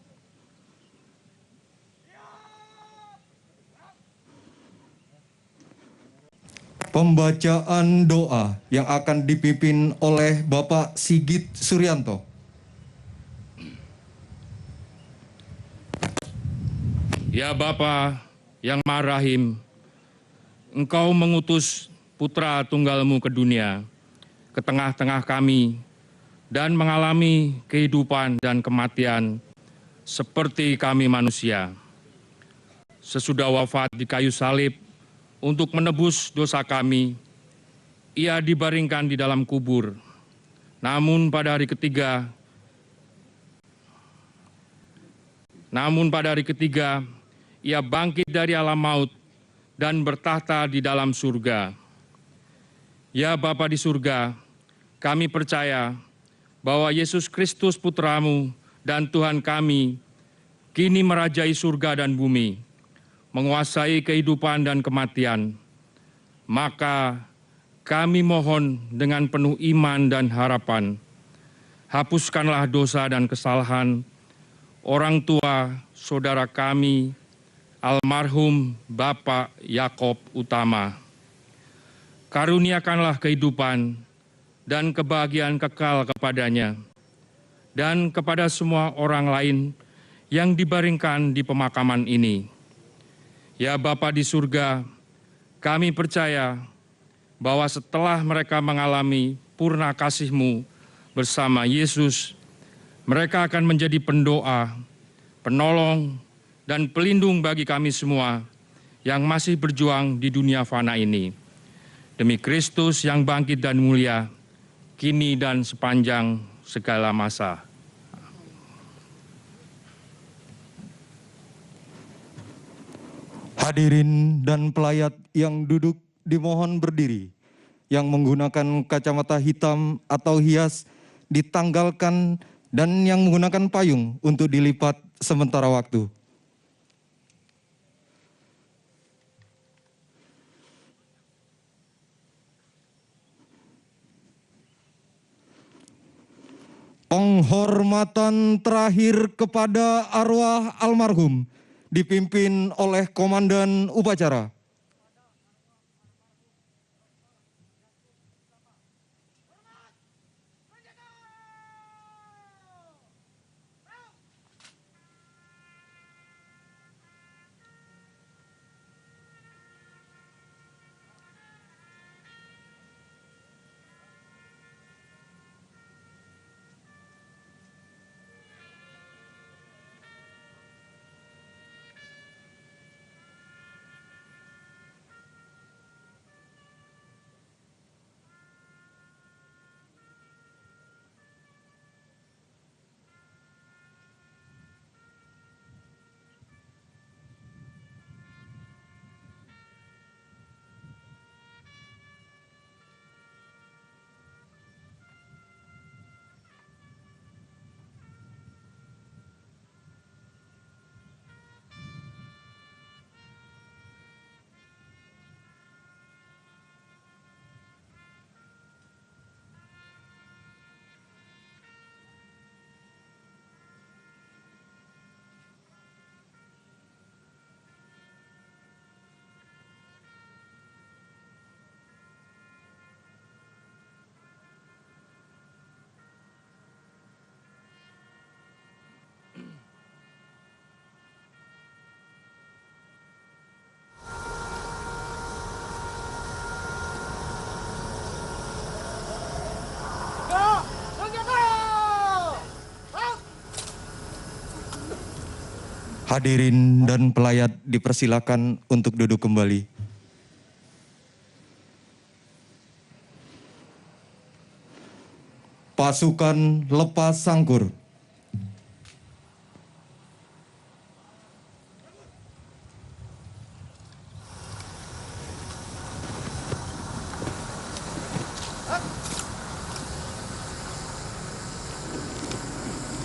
Pembacaan doa yang akan dipimpin oleh Bapak Sigit Suryanto. Ya Bapa yang Maha Rahim, Engkau mengutus Putra Tunggalmu ke dunia, ke tengah-tengah kami, dan mengalami kehidupan dan kematian seperti kami manusia. Sesudah wafat di kayu salib untuk menebus dosa kami, Ia dibaringkan di dalam kubur. Namun pada hari ketiga, Ia bangkit dari alam maut dan bertahta di dalam surga. Ya Bapa di surga, kami percaya bahwa Yesus Kristus Putramu dan Tuhan kami kini merajai surga dan bumi, menguasai kehidupan dan kematian. Maka kami mohon dengan penuh iman dan harapan, hapuskanlah dosa dan kesalahan orang tua saudara kami, almarhum Bapak Yakob Utama. Karuniakanlah kehidupan dan kebahagiaan kekal kepadanya, dan kepada semua orang lain yang dibaringkan di pemakaman ini. Ya Bapa di surga, kami percaya bahwa setelah mereka mengalami purna kasih-Mu bersama Yesus, mereka akan menjadi pendoa, penolong, dan pelindung bagi kami semua yang masih berjuang di dunia fana ini. Demi Kristus yang bangkit dan mulia, kini dan sepanjang segala masa. Hadirin dan pelayat yang duduk dimohon berdiri, yang menggunakan kacamata hitam atau hias ditanggalkan, dan yang menggunakan payung untuk dilipat sementara waktu. Penghormatan terakhir kepada arwah almarhum dipimpin oleh Komandan Upacara. Hadirin dan pelayat dipersilakan untuk duduk kembali. Pasukan lepas sangkur.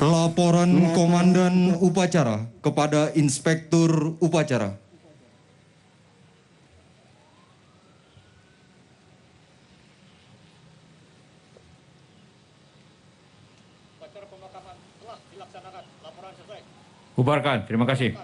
Laporan Komandan Upacara kepada Inspektur Upacara. Bubarkan, terima kasih.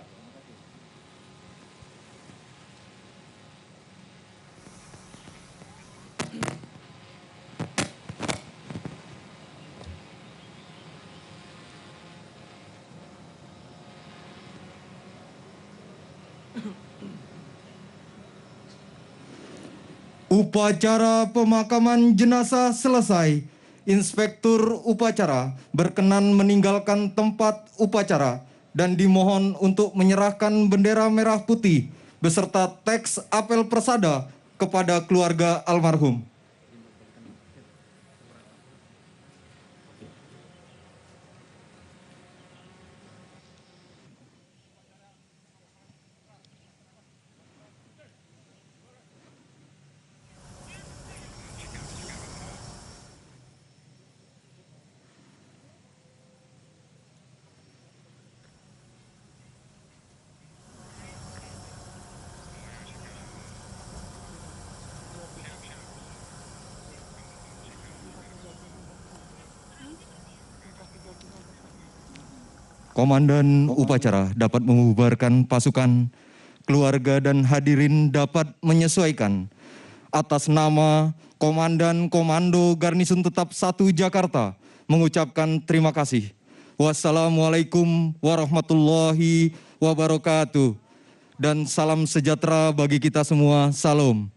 Upacara pemakaman jenazah selesai. Inspektur Upacara berkenan meninggalkan tempat upacara dan dimohon untuk menyerahkan bendera merah putih beserta teks apel persada kepada keluarga almarhum. Komandan Upacara dapat membubarkan pasukan, keluarga dan hadirin dapat menyesuaikan. Atas nama Komandan Komando Garnisun Tetap 1 Jakarta mengucapkan terima kasih. Wassalamualaikum warahmatullahi wabarakatuh. Dan salam sejahtera bagi kita semua. Salam.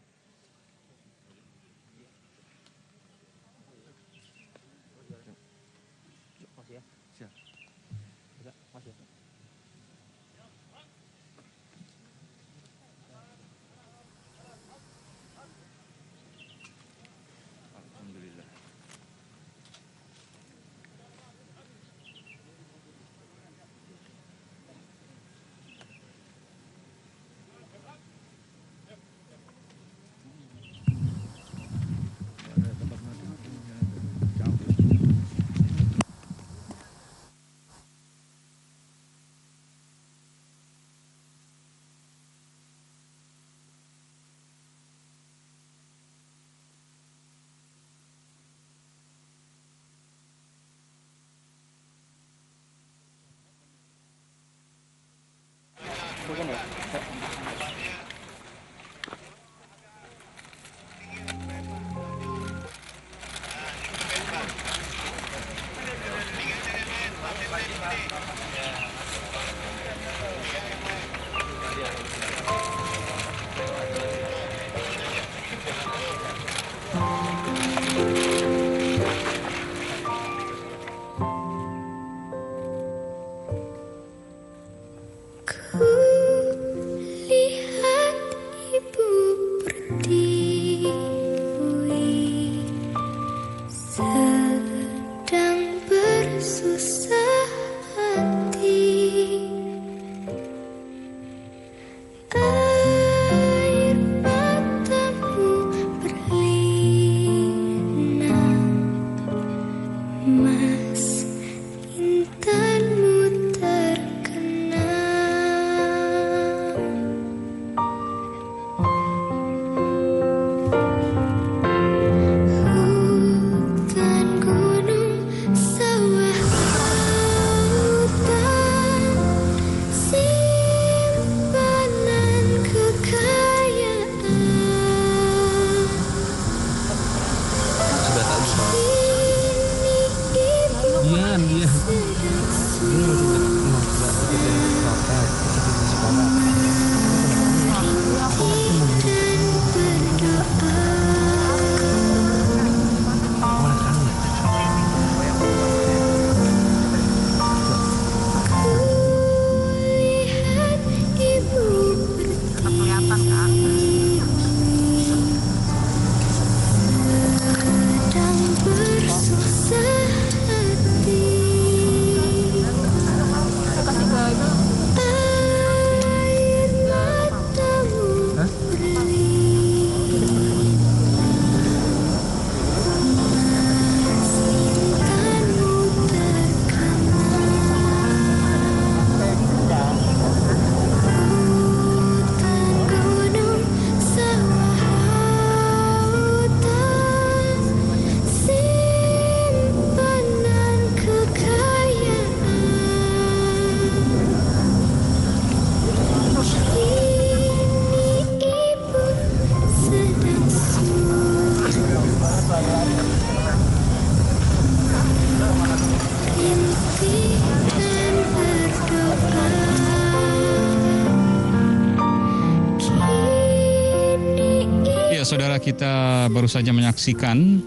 saudara, kita baru saja menyaksikan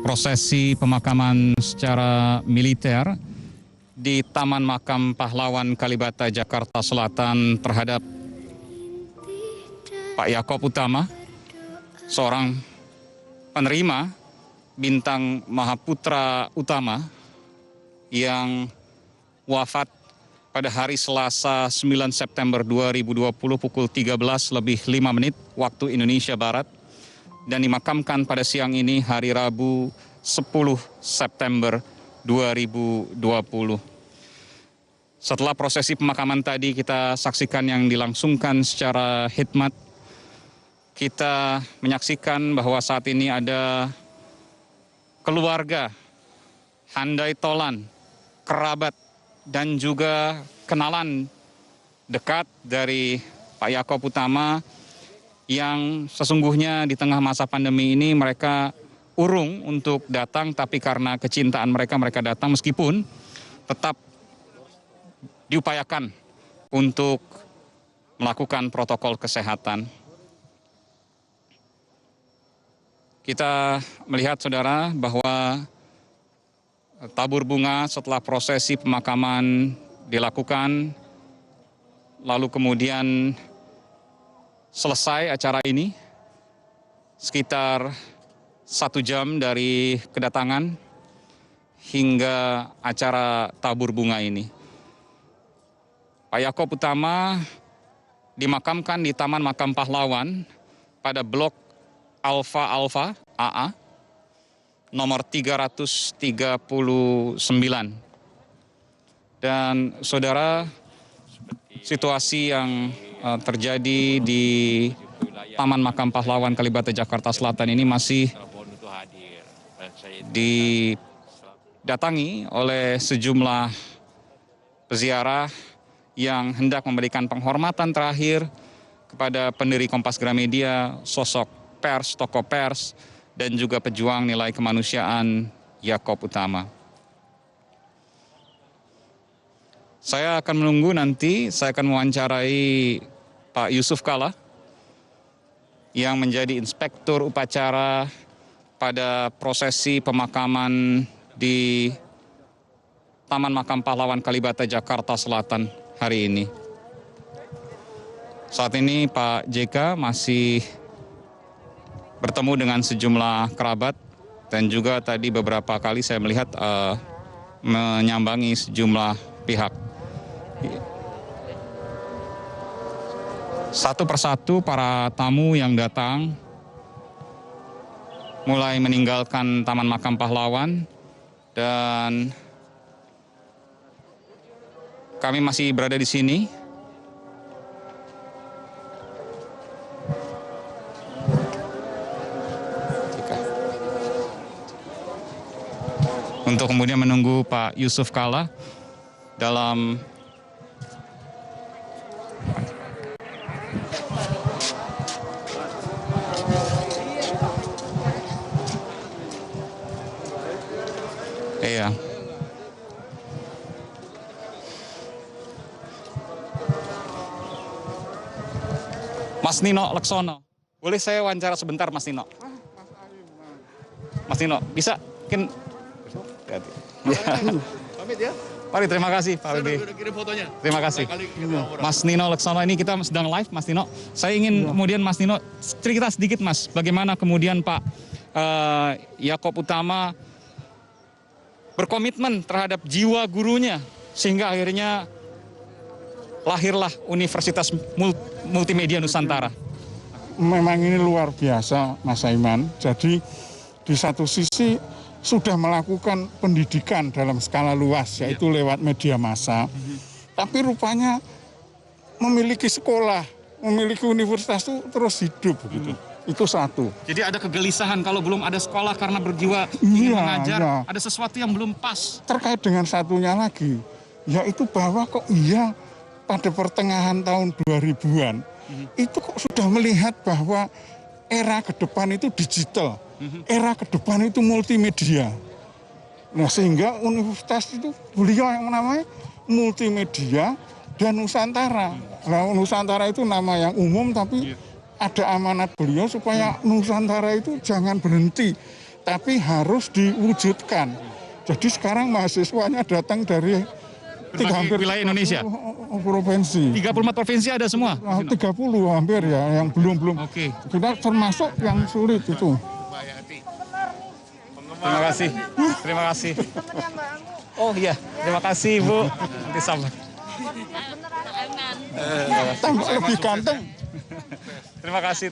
prosesi pemakaman secara militer di Taman Makam Pahlawan Kalibata, Jakarta Selatan terhadap Pak Yaakob Utama, seorang penerima Bintang Mahaputra Utama yang wafat pada hari Selasa 9 September 2020 pukul 13:05 waktu Indonesia Barat dan dimakamkan pada siang ini hari Rabu 10 September 2020. Setelah prosesi pemakaman tadi kita saksikan yang dilangsungkan secara khidmat, kita menyaksikan bahwa saat ini ada keluarga, handai tolan, kerabat, dan juga kenalan dekat dari Pak Yaakob Utama yang sesungguhnya di tengah masa pandemi ini mereka urung untuk datang, tapi karena kecintaan mereka datang meskipun tetap diupayakan untuk melakukan protokol kesehatan. Kita melihat, saudara, bahwa tabur bunga setelah prosesi pemakaman dilakukan, lalu kemudian selesai acara ini sekitar 1 jam dari kedatangan hingga acara tabur bunga ini. Pak Yaakob Utama dimakamkan di Taman Makam Pahlawan pada Blok Alfa AA nomor 339. Dan saudara, situasi yang terjadi di Taman Makam Pahlawan Kalibata, Jakarta Selatan ini masih didatangi oleh sejumlah peziarah yang hendak memberikan penghormatan terakhir kepada pendiri Kompas Gramedia, sosok pers, tokoh pers, dan juga pejuang nilai kemanusiaan Yaakob Utama. Saya akan menunggu nanti, saya akan mewawancarai Pak Yusuf Kalla yang menjadi inspektur upacara pada prosesi pemakaman di Taman Makam Pahlawan Kalibata, Jakarta Selatan hari ini. Saat ini Pak JK masih bertemu dengan sejumlah kerabat dan juga tadi beberapa kali saya melihat menyambangi sejumlah pihak. Satu persatu para tamu yang datang mulai meninggalkan Taman Makam Pahlawan dan kami masih berada di sini. Untuk kemudian menunggu Pak Yusuf Kalla dalam Mas Nino Laksono. Boleh saya wawancara sebentar, Mas Nino? Mas Nino, bisa? Mungkin pamit ya. Mari, terima kasih Pak Aldi. Kirim fotonya. Terima kasih. Mas Nino Laksono, ini kita sedang live, Mas Nino. Saya ingin kemudian Mas Nino cerita sedikit, Mas, bagaimana kemudian Pak Yaakob Utama berkomitmen terhadap jiwa gurunya sehingga akhirnya lahirlah Universitas Multimedia Nusantara. Memang ini luar biasa, Mas Aiman. Jadi di satu sisi sudah melakukan pendidikan dalam skala luas, yaitu lewat media massa. Tapi rupanya memiliki sekolah, memiliki universitas itu terus hidup begitu. Itu satu. Jadi ada kegelisahan kalau belum ada sekolah karena berjiwa ingin mengajar, ada sesuatu yang belum pas. Terkait dengan satunya lagi, yaitu bahwa kok iya pada pertengahan tahun 2000-an, itu kok sudah melihat bahwa era ke depan itu digital, era ke depan itu multimedia. Nah, sehingga universitas itu beliau yang namanya Multimedia dan Nusantara. Nah, Nusantara itu nama yang umum, tapi ada amanat beliau supaya Nusantara itu jangan berhenti, tapi harus diwujudkan. Jadi sekarang mahasiswanya datang dari Berbagai wilayah Indonesia. Provinsi. 34 provinsi ada semua. 30 hampir ya, yang belum. Oke. Kita termasuk yang sulit itu. Terima kasih. Terima kasih. Oh iya, terima kasih Ibu. Nanti sabar. Tambah lebih ganteng. Terima kasih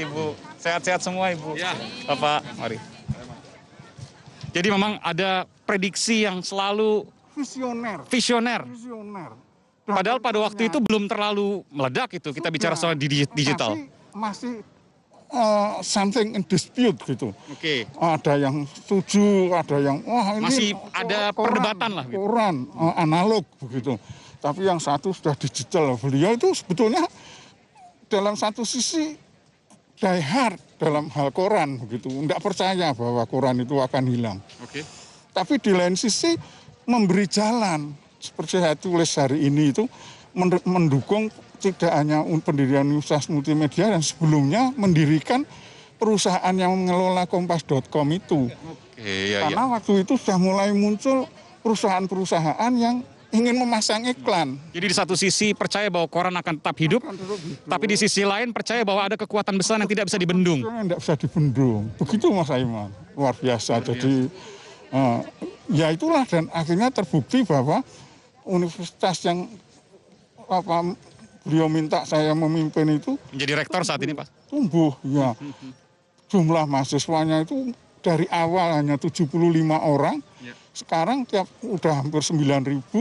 Ibu. Sehat-sehat semua Ibu. Bapak, mari. Jadi memang ada prediksi yang selalu visioner. Padahal pada waktu itu belum terlalu meledak itu. Kita bicara soal digital. Masih something in dispute gitu. Oke. Ada yang setuju, ada yang wah ini masih ada perdebatan lah. Gitu. Koran analog begitu. Tapi yang satu sudah digital. Beliau itu sebetulnya dalam satu sisi die hard dalam hal koran begitu. Tidak percaya bahwa koran itu akan hilang. Oke. Tapi di lain sisi memberi jalan seperti saya tulis hari ini itu mendukung tidak hanya pendirian Universitas Multimedia dan sebelumnya mendirikan perusahaan yang mengelola Kompas.com itu. Karena waktu itu sudah mulai muncul perusahaan-perusahaan yang ingin memasang iklan. Jadi di satu sisi percaya bahwa koran akan tetap hidup, tapi di sisi lain percaya bahwa ada kekuatan besar yang tidak bisa dibendung. Tidak bisa dibendung. Begitu Mas Aiman, luar biasa. Jadi ya itulah, dan akhirnya terbukti bahwa universitas yang beliau minta saya memimpin itu menjadi rektor saat ini Pak. Tumbuh ya. Jumlah mahasiswanya itu dari awal hanya 75 orang. Sekarang udah hampir 9.000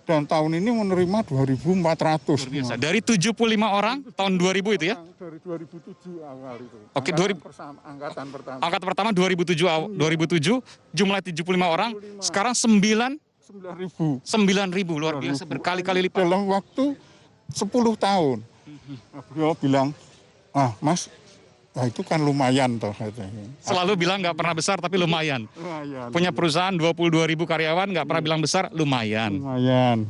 dan tahun ini menerima 2.400. Dari 75 orang tahun 2000 itu ya? Dari 2007 awal itu. Oke, angkatan pertama. Angkatan pertama 2007 jumlah 75 orang, sekarang 9.000 luar biasa, berkali-kali lipat. Dalam waktu 10 tahun. Beliau bilang, Mas, itu kan lumayan toh katanya. Selalu bilang nggak pernah besar tapi lumayan. Punya perusahaan 22.000 karyawan nggak pernah bilang besar, lumayan. Lumayan,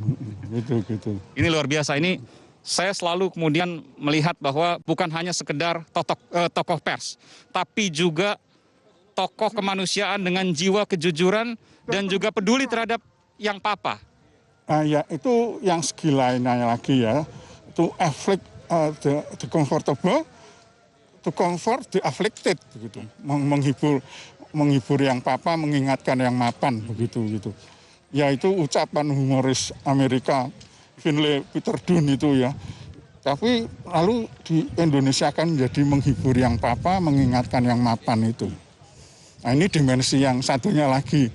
gitu. Ini luar biasa. Ini saya selalu kemudian melihat bahwa bukan hanya sekedar tokoh pers, tapi juga tokoh kemanusiaan dengan jiwa kejujuran dan juga peduli terhadap yang papa. Ya itu yang segi lainnya lagi ya. Itu afflict the comfortable, to comfort the afflicted begitu. Menghibur yang papa, mengingatkan yang mapan begitu gitu. Ya itu ucapan humoris Amerika Finlay Peter Dunne itu ya. Tapi lalu di Indonesia kan menjadi menghibur yang papa, mengingatkan yang mapan itu. Nah ini dimensi yang satunya lagi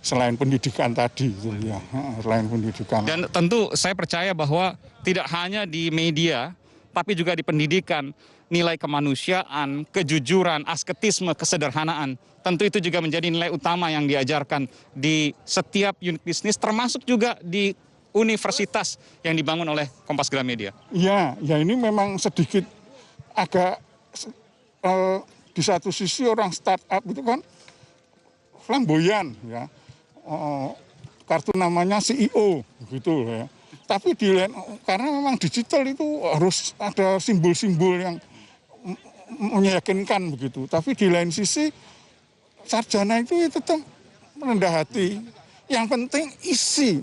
selain pendidikan tadi gitu ya, selain pendidikan. Dan tentu saya percaya bahwa tidak hanya di media, tapi juga di pendidikan, nilai kemanusiaan, kejujuran, asketisme, kesederhanaan, tentu itu juga menjadi nilai utama yang diajarkan di setiap unit bisnis, termasuk juga di universitas yang dibangun oleh Kompas Gramedia. Iya, ya ini memang sedikit agak di satu sisi orang startup itu kan flamboyan ya. Kartu namanya CEO gitu ya. Tapi karena memang digital itu harus ada simbol-simbol yang meyakinkan begitu. Tapi di lain sisi sarjana itu tetap merendah hati. Yang penting isi,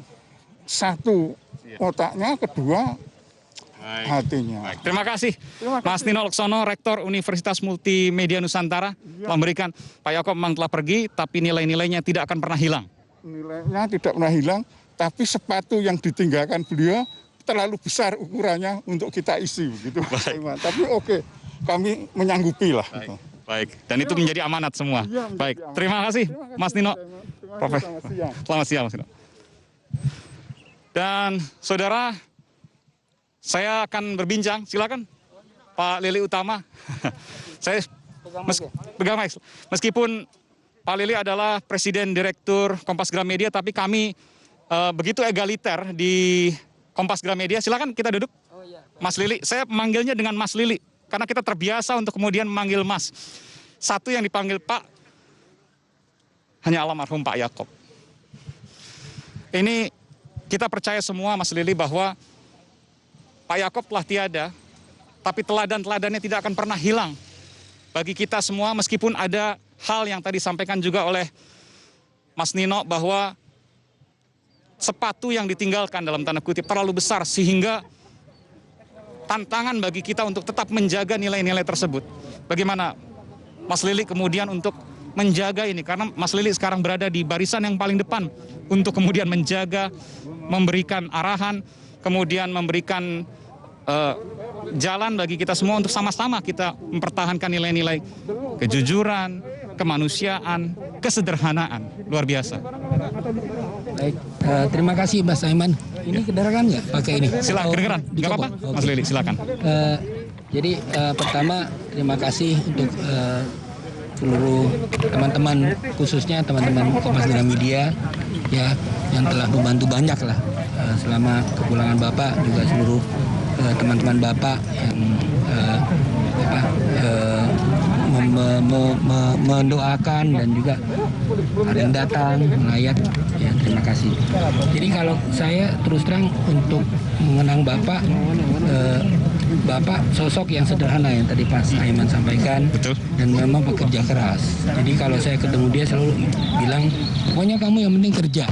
satu otaknya, kedua hatinya. Baik. Terima kasih Mas Nino Laksono, Rektor Universitas Multimedia Nusantara, telah memberikan. Pak Yaakob memang telah pergi, tapi nilai-nilainya tidak akan pernah hilang. Nilainya tidak pernah hilang, tapi sepatu yang ditinggalkan beliau terlalu besar ukurannya untuk kita isi begitu. Tapi oke, kami menyanggupi lah. Baik. Dan itu menjadi amanat semua. Baik, terima kasih Mas Nino. Selamat siang Mas Nino. Dan saudara, saya akan berbincang, silakan Pak Lili Utama. Saya pegang mic. Meskipun Pak Lili adalah Presiden Direktur Kompas Gramedia, tapi kami begitu egaliter di Kompas Gramedia. Silakan kita duduk. Mas Lili, saya memanggilnya dengan Mas Lili karena kita terbiasa untuk kemudian memanggil Mas. Satu yang dipanggil Pak hanya almarhum Pak Yaakob. Ini kita percaya semua Mas Lili bahwa Pak Yaakob telah tiada, Tapi teladan-teladannya tidak akan pernah hilang bagi kita semua, meskipun ada hal yang tadi disampaikan juga oleh Mas Nino bahwa sepatu yang ditinggalkan dalam tanda kutip terlalu besar sehingga tantangan bagi kita untuk tetap menjaga nilai-nilai tersebut. Bagaimana Mas Lili kemudian untuk menjaga ini, karena Mas Lili sekarang berada di barisan yang paling depan untuk kemudian menjaga, memberikan arahan, kemudian memberikan jalan bagi kita semua untuk sama-sama kita mempertahankan nilai-nilai kejujuran, kemanusiaan, kesederhanaan. Luar biasa. Baik, terima kasih Mas Aiman. Ini kedengeran nggak pakai ini? Silakan, kedengeran. Nggak apa-apa, okay. Mas Lili, silakan. Jadi pertama terima kasih untuk seluruh teman-teman, khususnya teman-teman Kompas Gramedia ya, yang telah membantu banyak lah selama kepulangan Bapak, juga seluruh teman-teman Bapak yang mendoakan dan juga ada yang datang melayat, ya terima kasih. Jadi kalau saya terus terang untuk mengenang Bapak, Bapak sosok yang sederhana yang tadi Pak Aiman sampaikan. Betul. Dan memang pekerja keras. Jadi kalau saya ketemu dia selalu bilang, pokoknya kamu yang penting kerja.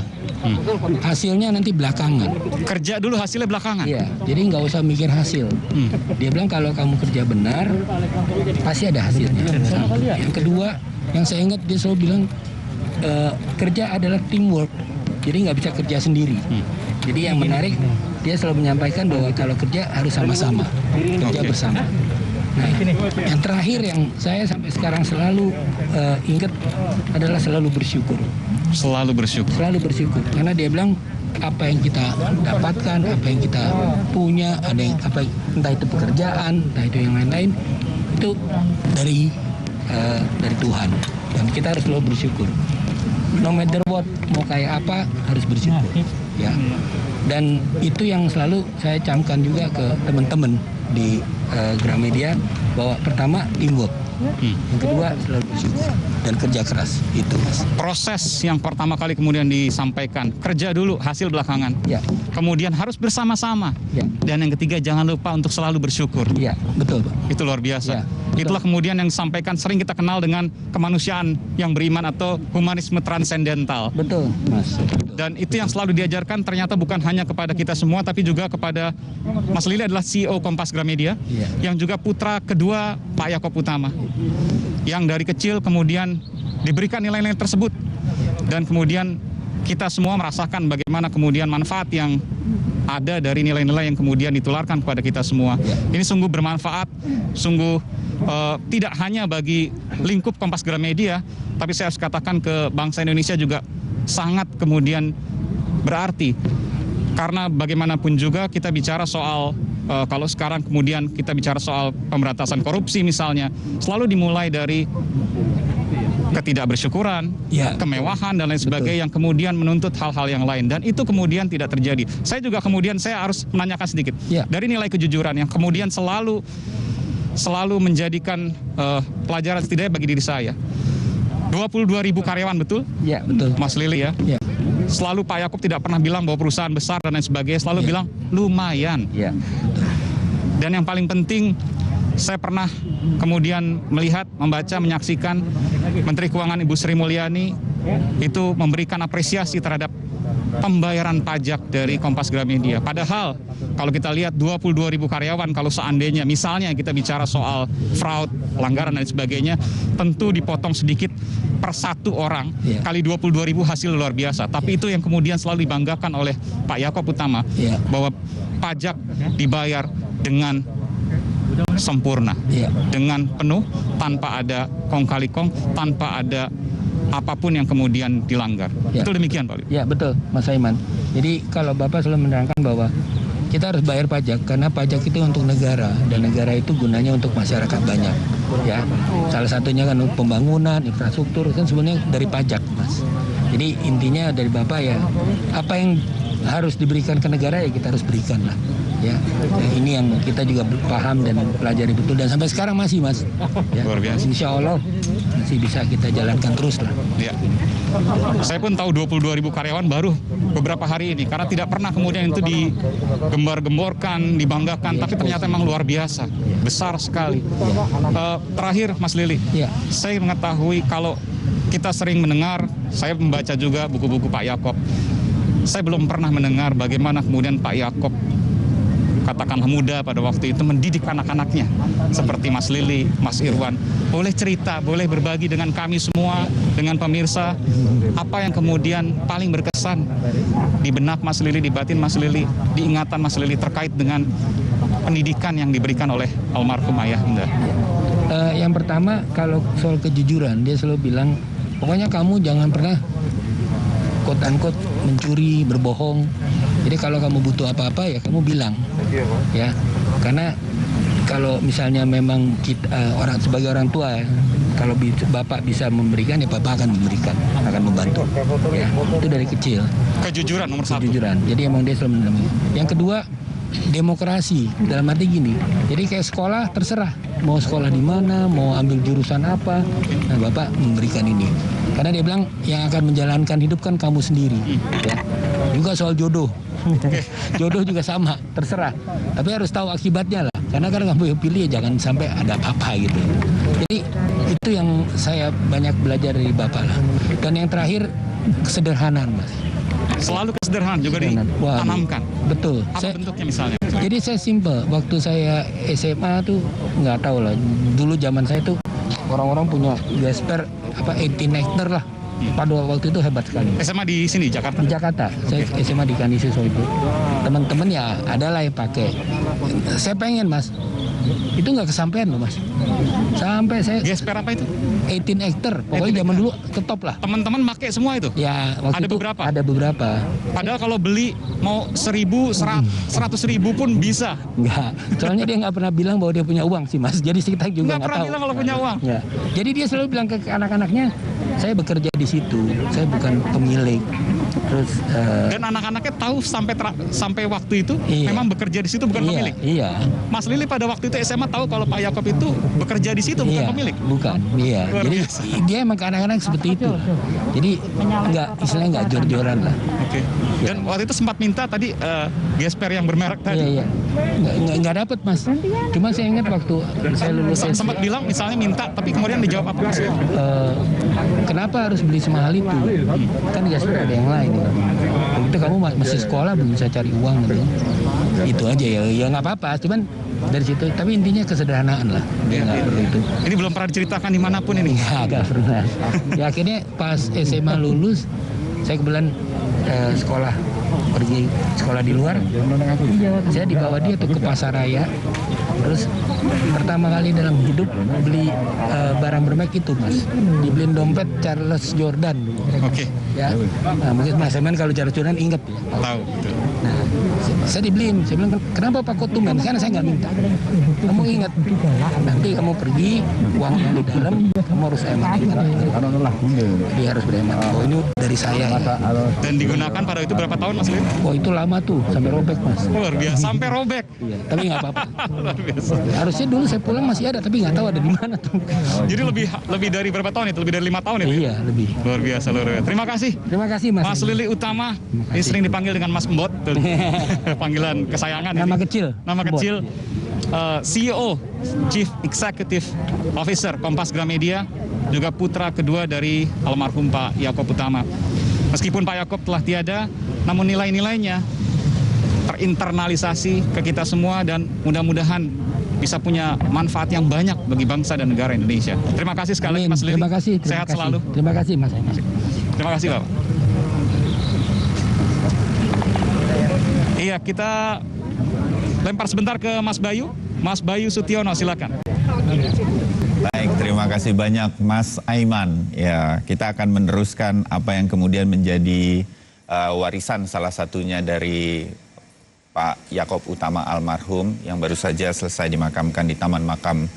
Hasilnya nanti belakangan. Kerja dulu, hasilnya belakangan. Iya, jadi nggak usah mikir hasil. Dia bilang kalau kamu kerja benar, pasti ada hasilnya. Yang kedua, yang saya ingat dia selalu bilang kerja adalah teamwork. Jadi nggak bisa kerja sendiri. Jadi yang menarik, dia selalu menyampaikan bahwa kalau kerja harus sama-sama, kerja bersama. Nah, yang terakhir yang saya sampai sekarang selalu ingat adalah selalu bersyukur. Selalu bersyukur. Selalu bersyukur. Karena dia bilang apa yang kita dapatkan, apa yang kita punya, ada yang entah itu pekerjaan, entah itu yang lain-lain, itu dari Tuhan. Dan kita harus selalu bersyukur. No matter what, mau kayak apa, harus bersyukur. Ya. Dan itu yang selalu saya camkan juga ke teman-teman di Gramedia, bahwa pertama teamwork, yang kedua selalu bersyukur dan kerja keras. Itu Mas. Proses yang pertama kali kemudian disampaikan, kerja dulu, hasil belakangan. Ya. Kemudian harus bersama-sama. Ya. Dan yang ketiga, jangan lupa untuk selalu bersyukur. Ya, betul Pak. Itu luar biasa. Ya, itulah kemudian yang disampaikan, sering kita kenal dengan kemanusiaan yang beriman atau humanisme transendental. Betul Mas. Dan itu yang selalu diajarkan ternyata bukan hanya kepada kita semua, tapi juga kepada Mas Lili adalah CEO Kompas Gramedia, yang juga putra kedua Pak Yaakob Utama, yang dari kecil kemudian diberikan nilai-nilai tersebut. Dan kemudian kita semua merasakan bagaimana kemudian manfaat yang ada dari nilai-nilai yang kemudian ditularkan kepada kita semua. Ini sungguh bermanfaat, sungguh tidak hanya bagi lingkup Kompas Gramedia, tapi saya harus katakan ke bangsa Indonesia juga sangat kemudian berarti. Karena bagaimanapun juga kita bicara soal, kalau sekarang kemudian kita bicara soal pemberantasan korupsi misalnya, selalu dimulai dari ketidakbersyukuran, kemewahan dan lain sebagainya yang kemudian menuntut hal-hal yang lain, dan itu kemudian tidak terjadi. Saya juga kemudian saya harus menanyakan sedikit dari nilai kejujuran yang kemudian selalu menjadikan pelajaran setidaknya bagi diri saya. 22.000 karyawan, betul? Ya, betul. Mas Lili ya? Ya. Selalu Pak Yaakob tidak pernah bilang bahwa perusahaan besar dan lain sebagainya, selalu bilang lumayan. Ya. Dan yang paling penting, saya pernah kemudian melihat, membaca, menyaksikan Menteri Keuangan Ibu Sri Mulyani itu memberikan apresiasi terhadap pembayaran pajak dari Kompas Gramedia. Padahal kalau kita lihat 22.000 karyawan, kalau seandainya misalnya kita bicara soal fraud, pelanggaran dan sebagainya, tentu dipotong sedikit per satu orang, kali 22.000 hasil luar biasa. Tapi itu yang kemudian selalu dibanggakan oleh Pak Yaakob Utama, bahwa pajak dibayar dengan sempurna, dengan penuh, tanpa ada kong kali kong, tanpa ada apapun yang kemudian dilanggar. Betul demikian Pak? Ya, betul Mas Aiman. Jadi kalau Bapak selalu menerangkan bahwa kita harus bayar pajak karena pajak itu untuk negara, dan negara itu gunanya untuk masyarakat banyak. Ya, salah satunya kan pembangunan, infrastruktur, kan sebenarnya dari pajak, Mas. Jadi intinya dari Bapak ya, apa yang harus diberikan ke negara ya kita harus berikan lah. Ya, ini yang kita juga paham dan pelajari betul dan sampai sekarang masih Mas. Ya, luar biasa. Insya Allah masih bisa kita jalankan terus lah. Ya. Saya pun tahu 22.000 karyawan baru beberapa hari ini karena tidak pernah kemudian itu digembar-gemborkan, dibanggakan, tapi ternyata memang luar biasa, besar sekali. Terakhir Mas Lili, saya mengetahui kalau kita sering mendengar, saya membaca juga buku-buku Pak Yaakob. Saya belum pernah mendengar bagaimana kemudian Pak Yaakob, katakanlah muda pada waktu itu, mendidik anak-anaknya. Seperti Mas Lili, Mas Irwan. Boleh cerita, boleh berbagi dengan kami semua, dengan pemirsa, apa yang kemudian paling berkesan di benak Mas Lili, di batin Mas Lili, di ingatan Mas Lili terkait dengan pendidikan yang diberikan oleh almarhum ayahanda. Yang pertama, kalau soal kejujuran, dia selalu bilang, pokoknya kamu jangan pernah quote-unquote mencuri, berbohong. Jadi kalau kamu butuh apa-apa ya kamu bilang, ya. Karena kalau misalnya memang kita sebagai orang tua, ya, kalau bapak bisa memberikan ya bapak akan memberikan, akan membantu. Ya, itu dari kecil. Kejujuran nomor satu. Kejujuran. Jadi emang dia selalu mendampingi. Yang kedua, demokrasi dalam arti gini. Jadi kayak sekolah terserah mau sekolah di mana, mau ambil jurusan apa. Nah, bapak memberikan ini. Karena dia bilang yang akan menjalankan hidup kan kamu sendiri. Ya. Juga soal jodoh. Jodoh juga sama, terserah. Tapi harus tahu akibatnya lah. Karena kan kamu pilih ya jangan sampai ada apa-apa gitu. Jadi itu yang saya banyak belajar dari bapak lah. Dan yang terakhir kesederhanaan Mas. Selalu kesederhanaan juga ditanamkan. Betul. Apa bentuknya misalnya? Jadi saya simple. Waktu saya SMA tuh nggak tahu lah. Dulu zaman saya tuh orang-orang punya Gesper 18 hektar lah. Pada waktu itu hebat sekali. SMA di sini, Jakarta? Di Jakarta. Saya SMA di Kanisiso itu. Teman-teman ya adalah yang pakai. Saya pengen Mas. Itu nggak kesampaian loh Mas. Sampai saya... Gesper apa itu? 18 hektar. Pokoknya zaman dulu ketop lah. Teman-teman pakai semua itu? Ya, waktu ada itu beberapa? Ada beberapa. Padahal kalau beli mau 1.000, 100.000 pun bisa? Enggak. Soalnya dia nggak pernah bilang bahwa dia punya uang sih Mas. Jadi kita juga nggak pernah tahu. bilang kalau punya uang? Ya. Jadi dia selalu bilang ke anak-anaknya, saya bekerja di situ. Saya bukan pemilik. Terus dan anak-anaknya tahu sampai waktu itu memang bekerja di situ bukan pemilik. Iya. Mas Lili pada waktu itu SMA tahu kalau Pak Yaakob itu bekerja di situ bukan pemilik. Bukan. Iya. Jadi dia emang ke anak-anak seperti itu. Jadi istilahnya nggak jor-joran lah. Oke. Dan waktu itu sempat minta tadi Gesper yang bermerek tadi. Iya. Nggak dapet Mas. Cuma saya ingat waktu saya lulus sempat bilang misalnya minta tapi kemudian dijawab apa Mas? Kenapa harus beli semahal itu? Kan Gesper ada yang lain. Begitu kamu masih sekolah belum bisa cari uang gitu. Itu aja ya nggak apa-apa. Cuman dari situ, tapi intinya kesederhanaan lah. Dia nggak perlu itu. Ini belum pernah diceritakan dimanapun ini? Nggak pernah. Ya akhirnya pas SMA lulus, saya kebetulan pergi sekolah di luar. Saya dibawa dia tuh ke pasar raya. Terus pertama kali dalam hidup beli barang bermerek itu Mas. Dibeliin dompet Charles Jordan. Oke. Ya. Nah, mungkin Mas Eman kalau Charles Jordan inget ya. Tahu. Betul. Nah, saya dibeliin. Saya bilang kenapa Pak kok tumben? Karena saya nggak minta. Kamu ingat nanti kamu pergi uang yang di dalam kamu harus hemat. Dia harus berhemat. Oh ini dari saya. Ya. Dan digunakan pada itu berapa tahun Mas Lili? Oh itu lama tuh sampai robek Mas. Luar biasa sampai robek. Iya. Tapi nggak apa-apa. Harusnya dulu saya pulang masih ada tapi nggak tahu ada di mana tuh. Jadi lebih dari berapa tahun itu? Lebih dari 5 tahun itu? Iya lebih. Luar biasa. Terima kasih. Terima kasih Mas. Mas Lili Utama. Ini sering dipanggil dengan Mas Mbot. Panggilan kesayangan. Nama ini. Kecil. Nama Mbot. Kecil. CEO, Chief Executive Officer Kompas Gramedia, juga putra kedua dari almarhum Pak Yaakob Utama. Meskipun Pak Yaakob telah tiada, namun nilai-nilainya terinternalisasi ke kita semua dan mudah-mudahan bisa punya manfaat yang banyak bagi bangsa dan negara Indonesia. Terima kasih sekali lagi Mas Lili. Terima kasih. Sehat selalu. Terima kasih Mas. Terima kasih Bapak. Iya, kita lempar sebentar ke Mas Bayu. Mas Bayu Sutiono, silakan. Baik, terima kasih banyak Mas Aiman. Ya, kita akan meneruskan apa yang kemudian menjadi warisan salah satunya dari Pak Yaakob Utama almarhum yang baru saja selesai dimakamkan di Taman Makam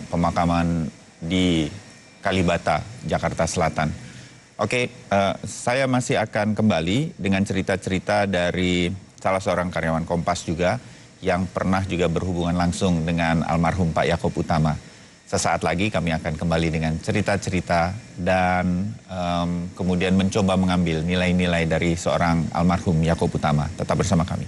Pemakaman di Kalibata, Jakarta Selatan. Oke, saya masih akan kembali dengan cerita-cerita dari salah seorang karyawan Kompas juga yang pernah juga berhubungan langsung dengan almarhum Pak Yaakob Utama. Sesaat lagi kami akan kembali dengan cerita-cerita dan kemudian mencoba mengambil nilai-nilai dari seorang almarhum Yaakob Utama. Tetap bersama kami.